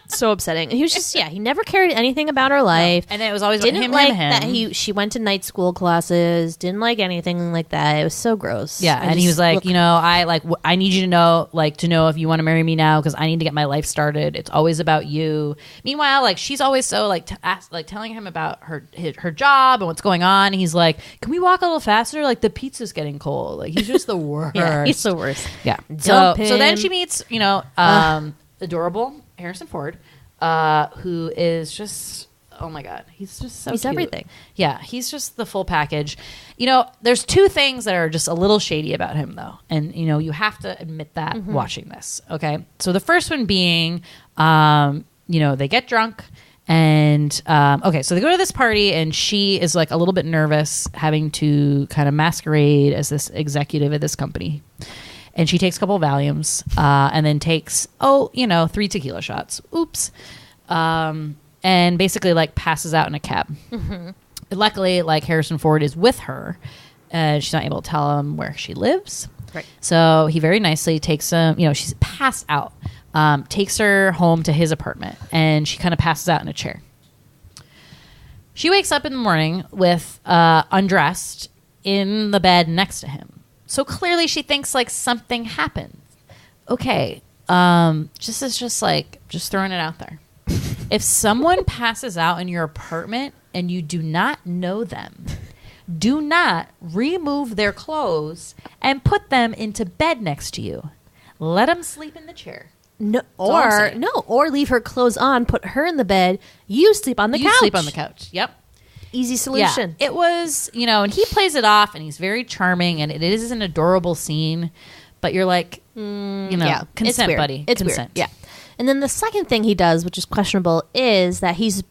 So upsetting. He was just he never cared anything about her life. No. And it was always didn't him, like him. That she went to night school classes, didn't like anything like that. It was so gross. Yeah. And he was like, I need you to know if you want to marry me now, because I need to get my life started. It's always about you. Meanwhile, like she's always so like telling him about her job and what's going on. And he's like, can we walk a little faster? Like the pizza's getting cold. Like he's just the worst. Yeah, he's the worst. Yeah. Dump so then him. she meets, adorable Harrison Ford, who is just, oh my God, he's just so he's cute. Everything. Yeah, he's just the full package. There's 2 things that are just a little shady about him, though. And, you have to admit that watching this, okay? So the first one being, they get drunk. And, so they go to this party, and she is like a little bit nervous having to kind of masquerade as this executive at this company. And she takes a couple of Valiums, and then takes, 3 tequila shots. Oops. And basically, like, passes out in a cab. Mm-hmm. Luckily, like, Harrison Ford is with her. She's not able to tell him where she lives. Right. So he very nicely takes she's passed out. Takes her home to his apartment, and she kind of passes out in a chair. She wakes up in the morning with undressed in the bed next to him. So clearly she thinks like something happened. Okay. Just throwing it out there. If someone passes out in your apartment and you do not know them, do not remove their clothes and put them into bed next to you. Let them sleep in the chair. No, or leave her clothes on, put her in the bed. You sleep on the couch. You sleep on the couch. Yep. Easy solution. Yeah, it was, and he plays it off, and he's very charming, and it is an adorable scene, but you're like, consent, buddy. It's consent. Weird. Yeah. And then the second thing he does, which is questionable, is that he's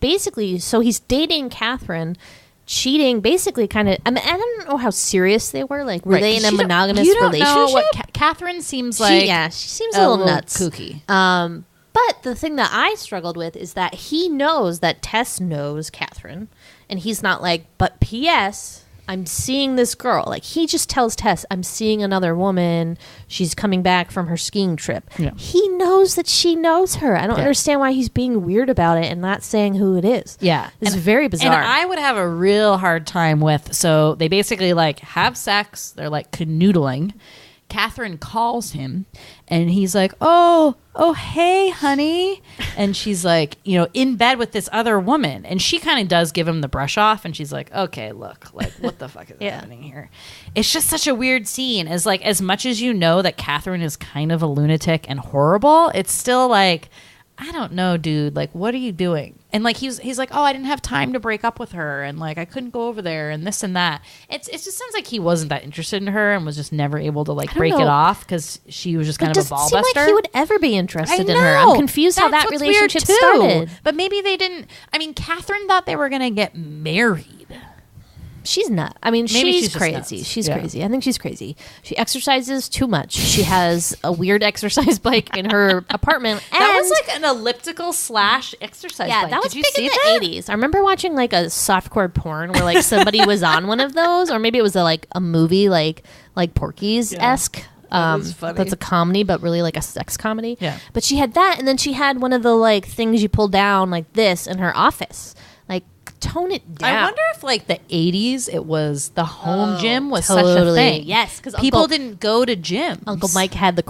dating Catherine, cheating, basically kind of, I don't know how serious they were. Like, were they in a monogamous relationship? Know what Catherine seems like. She seems a little nuts. Kooky. But the thing that I struggled with is that he knows that Tess knows Catherine, and he's not like, but P.S., I'm seeing this girl. Like, he just tells Tess, I'm seeing another woman. She's coming back from her skiing trip. Yeah. He knows that she knows her. I don't understand why he's being weird about it and not saying who it is. Yeah. It's very bizarre. And I would have a real hard time with, so they basically like have sex. They're like canoodling. Catherine calls him, and he's like, oh, hey, honey. And she's like, in bed with this other woman. And she kind of does give him the brush off, and she's like, okay, look, like, what the fuck is happening here? It's just such a weird scene. As like, as much as you know that Catherine is kind of a lunatic and horrible, it's still like, I don't know, dude. Like, what are you doing? And like, he's like, oh, I didn't have time to break up with her, and like, I couldn't go over there, and this and that. It just sounds like he wasn't that interested in her, and was just never able to like break it off because she was just kind of a ball buster. It doesn't seem like he would ever be interested in her. know. I'm confused how that what's relationship weird, too. started. But maybe they didn't. I mean, Catherine thought they were gonna get married. She's not. I mean, Maybe she's she's just crazy. nuts. She's Yeah. crazy. I think she's crazy. She exercises too much. She has a weird exercise bike in her apartment. And That was like an elliptical / exercise yeah, bike. that was Did you big see in that? the 80s. I remember watching like a softcore porn where like somebody was on one of those, or maybe it was a movie like Porky's esque. was funny. That's a comedy, but really like a sex comedy. Yeah. But she had that, and then she had one of the like things you pull down like this in her office. Like, tone it down. I wonder if like the 80s, it was the home gym was such a totally. thing. Yes, 'cause people Uncle- didn't go to gyms. Uncle Mike had the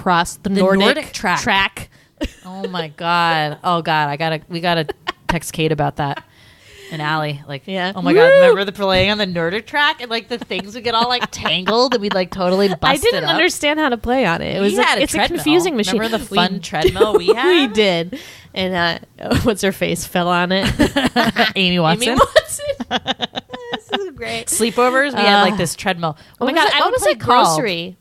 Nordic Nordic track. track. Oh my god. Oh god. We gotta text Kate about that. And Allie, like, Yeah. oh my god, remember the playing on the Nordic track and like the things would get all like tangled and we'd like totally bust I it didn't up. understand how to play on it. It was We had a it's a treadmill. confusing machine. Remember the fun treadmill we had? We did. And what's her face fell on it. Amy Watson. Amy Watson. This is great. Sleepovers, we had like this treadmill. Oh my god, I would play grocery.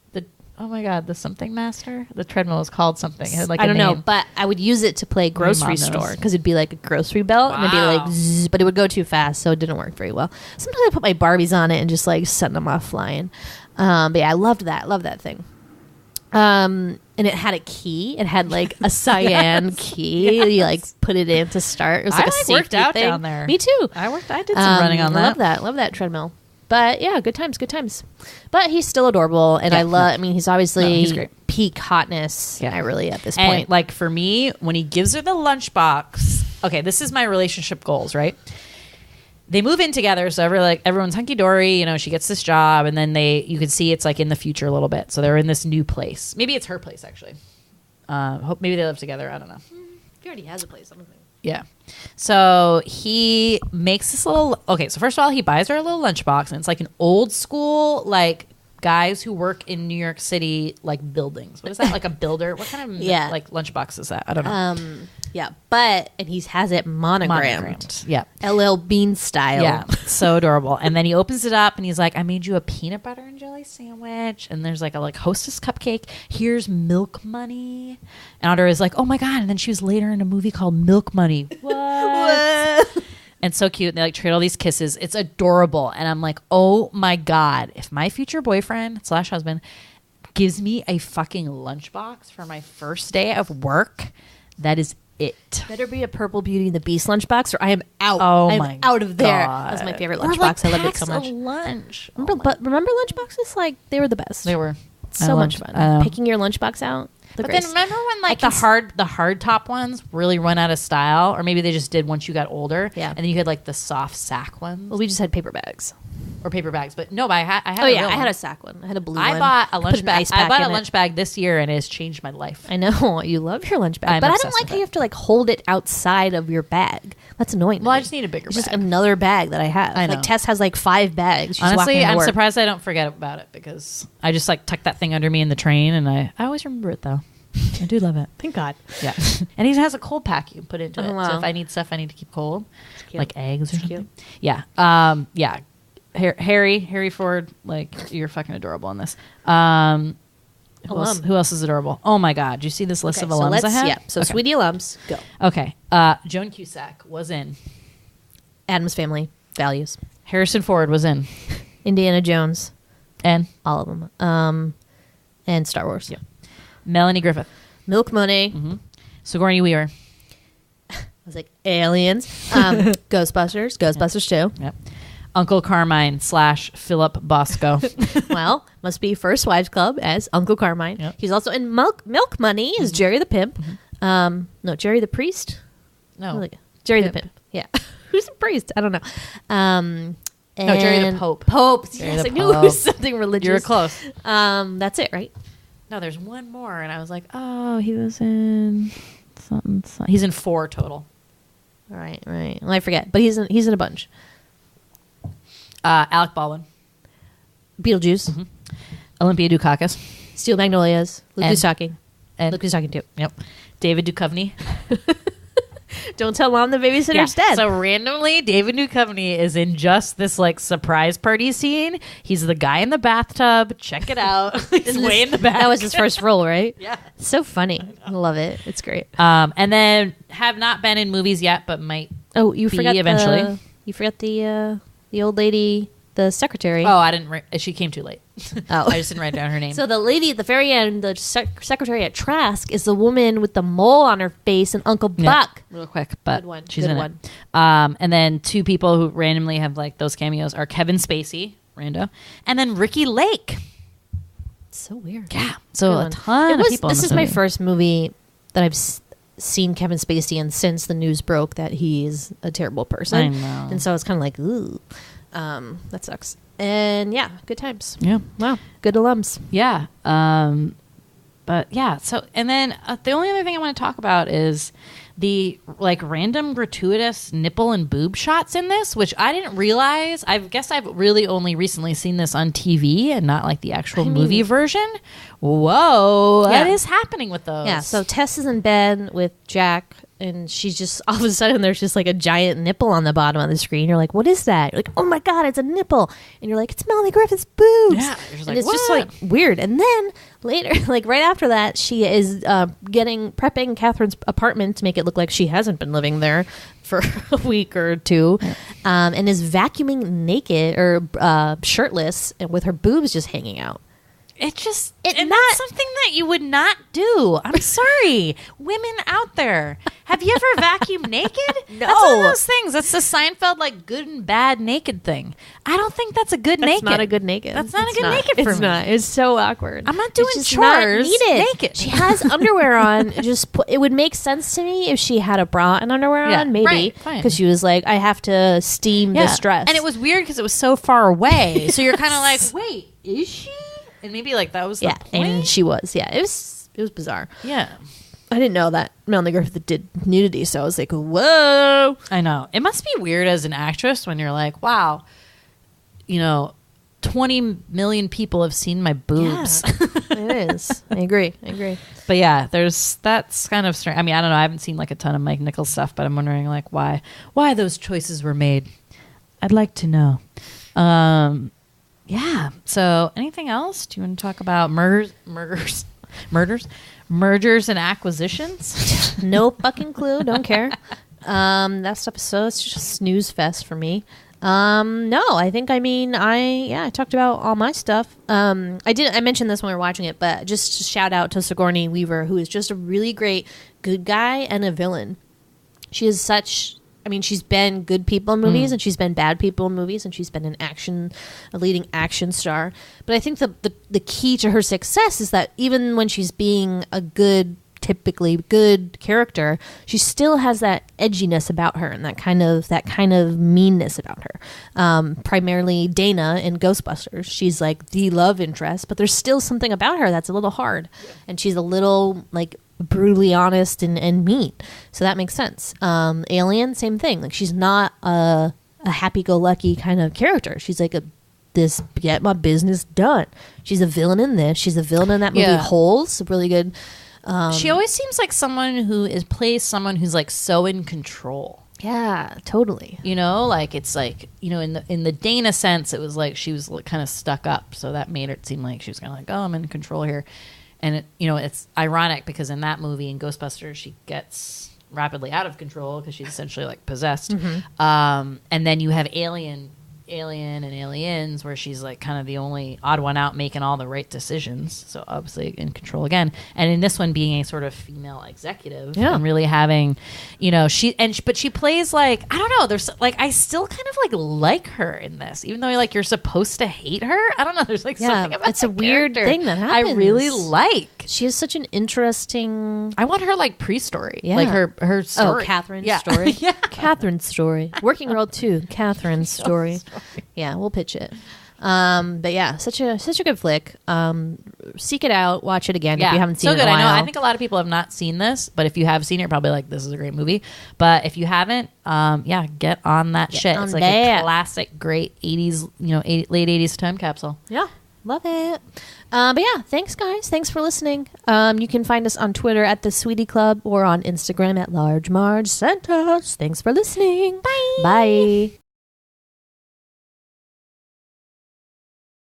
Oh my god, the something master. The treadmill was called something. It had like I don't know, name. but I would use it to play grocery mom knows. store because it'd be like a grocery belt and it'd be like, zzz, but it would go too fast, so it didn't work very well. Sometimes I put my Barbies on it and just like send them off flying. But yeah, I loved that thing. And it had a key. It had like a cyan key. Yes. You like put it in to start. It was like I, a like, safety worked out thing. down there. Me too. I did some running on that. Love that treadmill. But yeah, good times. But he's still adorable, and Yeah, I mean, he's obviously he's great. peak hotness. Yeah. I really at this And point. like for me, when he gives her the lunchbox, okay, this is my relationship goals, right? They move in together, so everyone's hunky dory. You know, she gets this job, and then you can see it's like in the future a little bit. So they're in this new place. Maybe it's her place actually. Maybe they live together. I don't know. He already has a place. I don't think. Yeah. So he makes this little. Okay, so first of all, he buys her a little lunchbox, and it's like an old school like guys who work in New York City like buildings. What is that? Like a builder? What kind of like lunchbox is that? I don't know. Yeah, and he has it monogrammed. Yeah. LL Bean style. Yeah, so adorable. And then he opens it up and he's like, I made you a peanut butter and jelly sandwich. And there's like a hostess cupcake. Here's milk money. And Audra is like, oh my God. And then she was later in a movie called Milk Money. What? And so cute. And they like trade all these kisses. It's adorable. And I'm like, oh my God. If my future boyfriend / husband gives me a fucking lunchbox for my first day of work, that is it. Better be a Purple Beauty and the Beast lunchbox, or I am out. Oh I'm my out of there. God. That's my favorite Or, lunchbox. like, I love it packs so much. of lunch. Remember lunchboxes? Like they were the best. They were so much fun. Picking your lunchbox out. But then remember when like the hard top ones really run out of style, or maybe they just did once you got older. Yeah. And then you had like the soft sack ones. Well, we just had paper bags. Or paper bags, but no, but I had. Oh a yeah, real I had one. a sack one. I had a blue one. I bought a Put lunch an bag. ice pack I bought a in it. lunch bag this year, and it has changed my life. I know you love your lunch bag, I'm but I obsessed don't like with how it. you have to like hold it outside of your bag. That's annoying. to Well, I me. just need a bigger It's just bag. another bag that I have. I know. Like Tess has like 5 bags. She's Honestly, walking into I'm work. surprised I don't forget about it because I just like tuck that thing under me in the train, and I always remember it though. I do love it. Thank God. Yeah. And he has a cold pack you can put into it. So wow. if I need stuff I need to keep cold, cute. like eggs or It's something. Yeah. Yeah. Harry Ford, like you're fucking adorable in this. Who else is adorable? Oh my God. Do you see this list Okay, of alums I have? Yeah. So Okay. Sweety alums, go. Okay. Joan Cusack was in. Adam's Family, Values, Harrison Ford was in. Indiana Jones, And all of them, and Star Wars. Yeah. Melanie Griffith. Milk Money. Mm-hmm. Sigourney Weaver. I was like Aliens, Ghostbusters, Ghostbusters 2. Yep. Uncle Carmine / Philip Bosco. Well, must be First Wives Club as Uncle Carmine. Yep. He's also in Milk Money as Jerry the Pimp. No, Jerry the Priest. No. Like, Jerry Pimp. the Pimp. Yeah. Who's the priest? I don't know. No, Jerry the Pope. Pope. Jerry Yes, the I knew it was Pope. something religious. You were close. That's it, right? No, there's one more, and I was like, oh, he was in something. He's in 4 total. All right. Well, I forget, but he's in a bunch. Alec Baldwin. Beetlejuice, Olympia Dukakis. Steel Magnolias, Luke And- Who's Talking. And Luke Who's Talking too. Yep. David Duchovny. Don't tell mom the babysitter's dead. So randomly, David Duchovny is in just this like surprise party scene. He's the guy in the bathtub. Check it out. He's way in the back. That was his first role, right? Yeah. So funny. I love it. It's great. And then have not been in movies yet, but might. Oh, you be forgot eventually. You forgot the old lady, the secretary. Oh, I didn't. She came too late. Oh. I just didn't write down her name. So the lady at the very end, the secretary at Trask, is the woman with the mole on her face and Uncle Buck. Real quick, but Good one. she's Good in one. it. And then two people who randomly have like those cameos are Kevin Spacey, rando, and then Ricky Lake. So weird. Yeah. So Good a one. ton of people. This in is my movie. first movie that I've seen Kevin Spacey in since the news broke that he's a terrible person. I know. And so it's kind of like, ooh, that sucks. And yeah, good times. Yeah. Wow. Good alums. Yeah. But yeah. So and then the only other thing I want to talk about is the like random gratuitous nipple and boob shots in this, which I didn't realize. I guess I've really only recently seen this on TV and not like the actual movie version. Whoa, Yeah. what is happening with those? Yeah, so Tess is in bed with Jack, and she's just, all of a sudden, there's just like a giant nipple on the bottom of the screen. You're like, what is that? You're like, oh my God, it's a nipple. And you're like, it's Melanie Griffith's boobs. Yeah, you're just and like, it's just what? like weird. And then later, like right after that, she is prepping Catherine's apartment to make it look like she hasn't been living there for a week or two, and is vacuuming naked or shirtless and with her boobs just hanging out. It just and that's something that you would not do. I'm sorry, women out there. Have you ever vacuumed naked? No. That's one of those things. That's the Seinfeld like good and bad naked thing. I don't think that's a good That's naked. not a good naked. That's not It's a good naked for it's me. not. It's so awkward. I'm not doing It's just not chores needed. naked. She has underwear on. It would make sense to me if she had a bra and underwear Yeah, on, maybe, right, fine. because she was like, I have to steam this dress. And it was weird because it was so far away. So you're kind of like, wait, is she? And maybe like that was the point. and she was. Yeah, it was bizarre. Yeah. I didn't know that Melanie Griffith did nudity, so I was like, whoa. I know. It must be weird as an actress when you're like, wow, 20 million people have seen my boobs. Yeah, it is. I agree. But yeah, that's kind of strange. I mean, I don't know. I haven't seen like a ton of Mike Nichols stuff, but I'm wondering like why those choices were made. I'd like to know. Yeah. So anything else? Do you want to talk about mergers and acquisitions? No fucking clue. Don't care. That stuff is so it's just a snooze fest for me. No, I talked about all my stuff. I mentioned this when we were watching it, but just to shout out to Sigourney Weaver, who is just a really great good guy and a villain. She is she's been good people in movies and she's been bad people in movies and she's been a leading action star. But I think the key to her success is that even when she's being a typically good character, she still has that edginess about her and that kind of meanness about her. Primarily Dana in Ghostbusters. She's like the love interest, but there's still something about her that's a little hard. And she's a little like brutally honest and mean, so that makes sense. Alien, same thing. Like she's not a happy-go-lucky kind of character. She's like this get my business done. She's a villain in this. She's a villain in that movie. Holes, really good. She always seems like someone who plays someone who's like so in control. Yeah, totally. Like it's like in the Dana sense, it was like she was kind of stuck up, so that made it seem like she was kind of like, oh, I'm in control here. And it's ironic because in that movie, in Ghostbusters, she gets rapidly out of control because she's essentially like possessed. And then you have Alien and Aliens, where she's like kind of the only odd one out making all the right decisions. So obviously in control again. And in this one, being a sort of female executive and really having, but she plays like, I don't know. There's like, I still kind of like her in this, even though like you're supposed to hate her. I don't know. There's like something about it's a weird character thing that happens. I really like. She has such an interesting. I want her like pre-story, Yeah. like her story. Oh, Catherine's story. Yeah. Catherine's story. Working World 2. Catherine's story. Yeah, we'll pitch it. But yeah, such a good flick. Seek it out, watch it again if you haven't seen it in a while. I know. I think a lot of people have not seen this, but if you have seen it, you're probably like, this is a great movie. But if you haven't, get on that shit. It's like a classic, great 80s, late 80s time capsule. Yeah. Love it. But yeah, thanks guys. Thanks for listening. You can find us on Twitter at the Sweety Club or on Instagram at Large Marge Sent Us. Thanks for listening. Bye. Bye.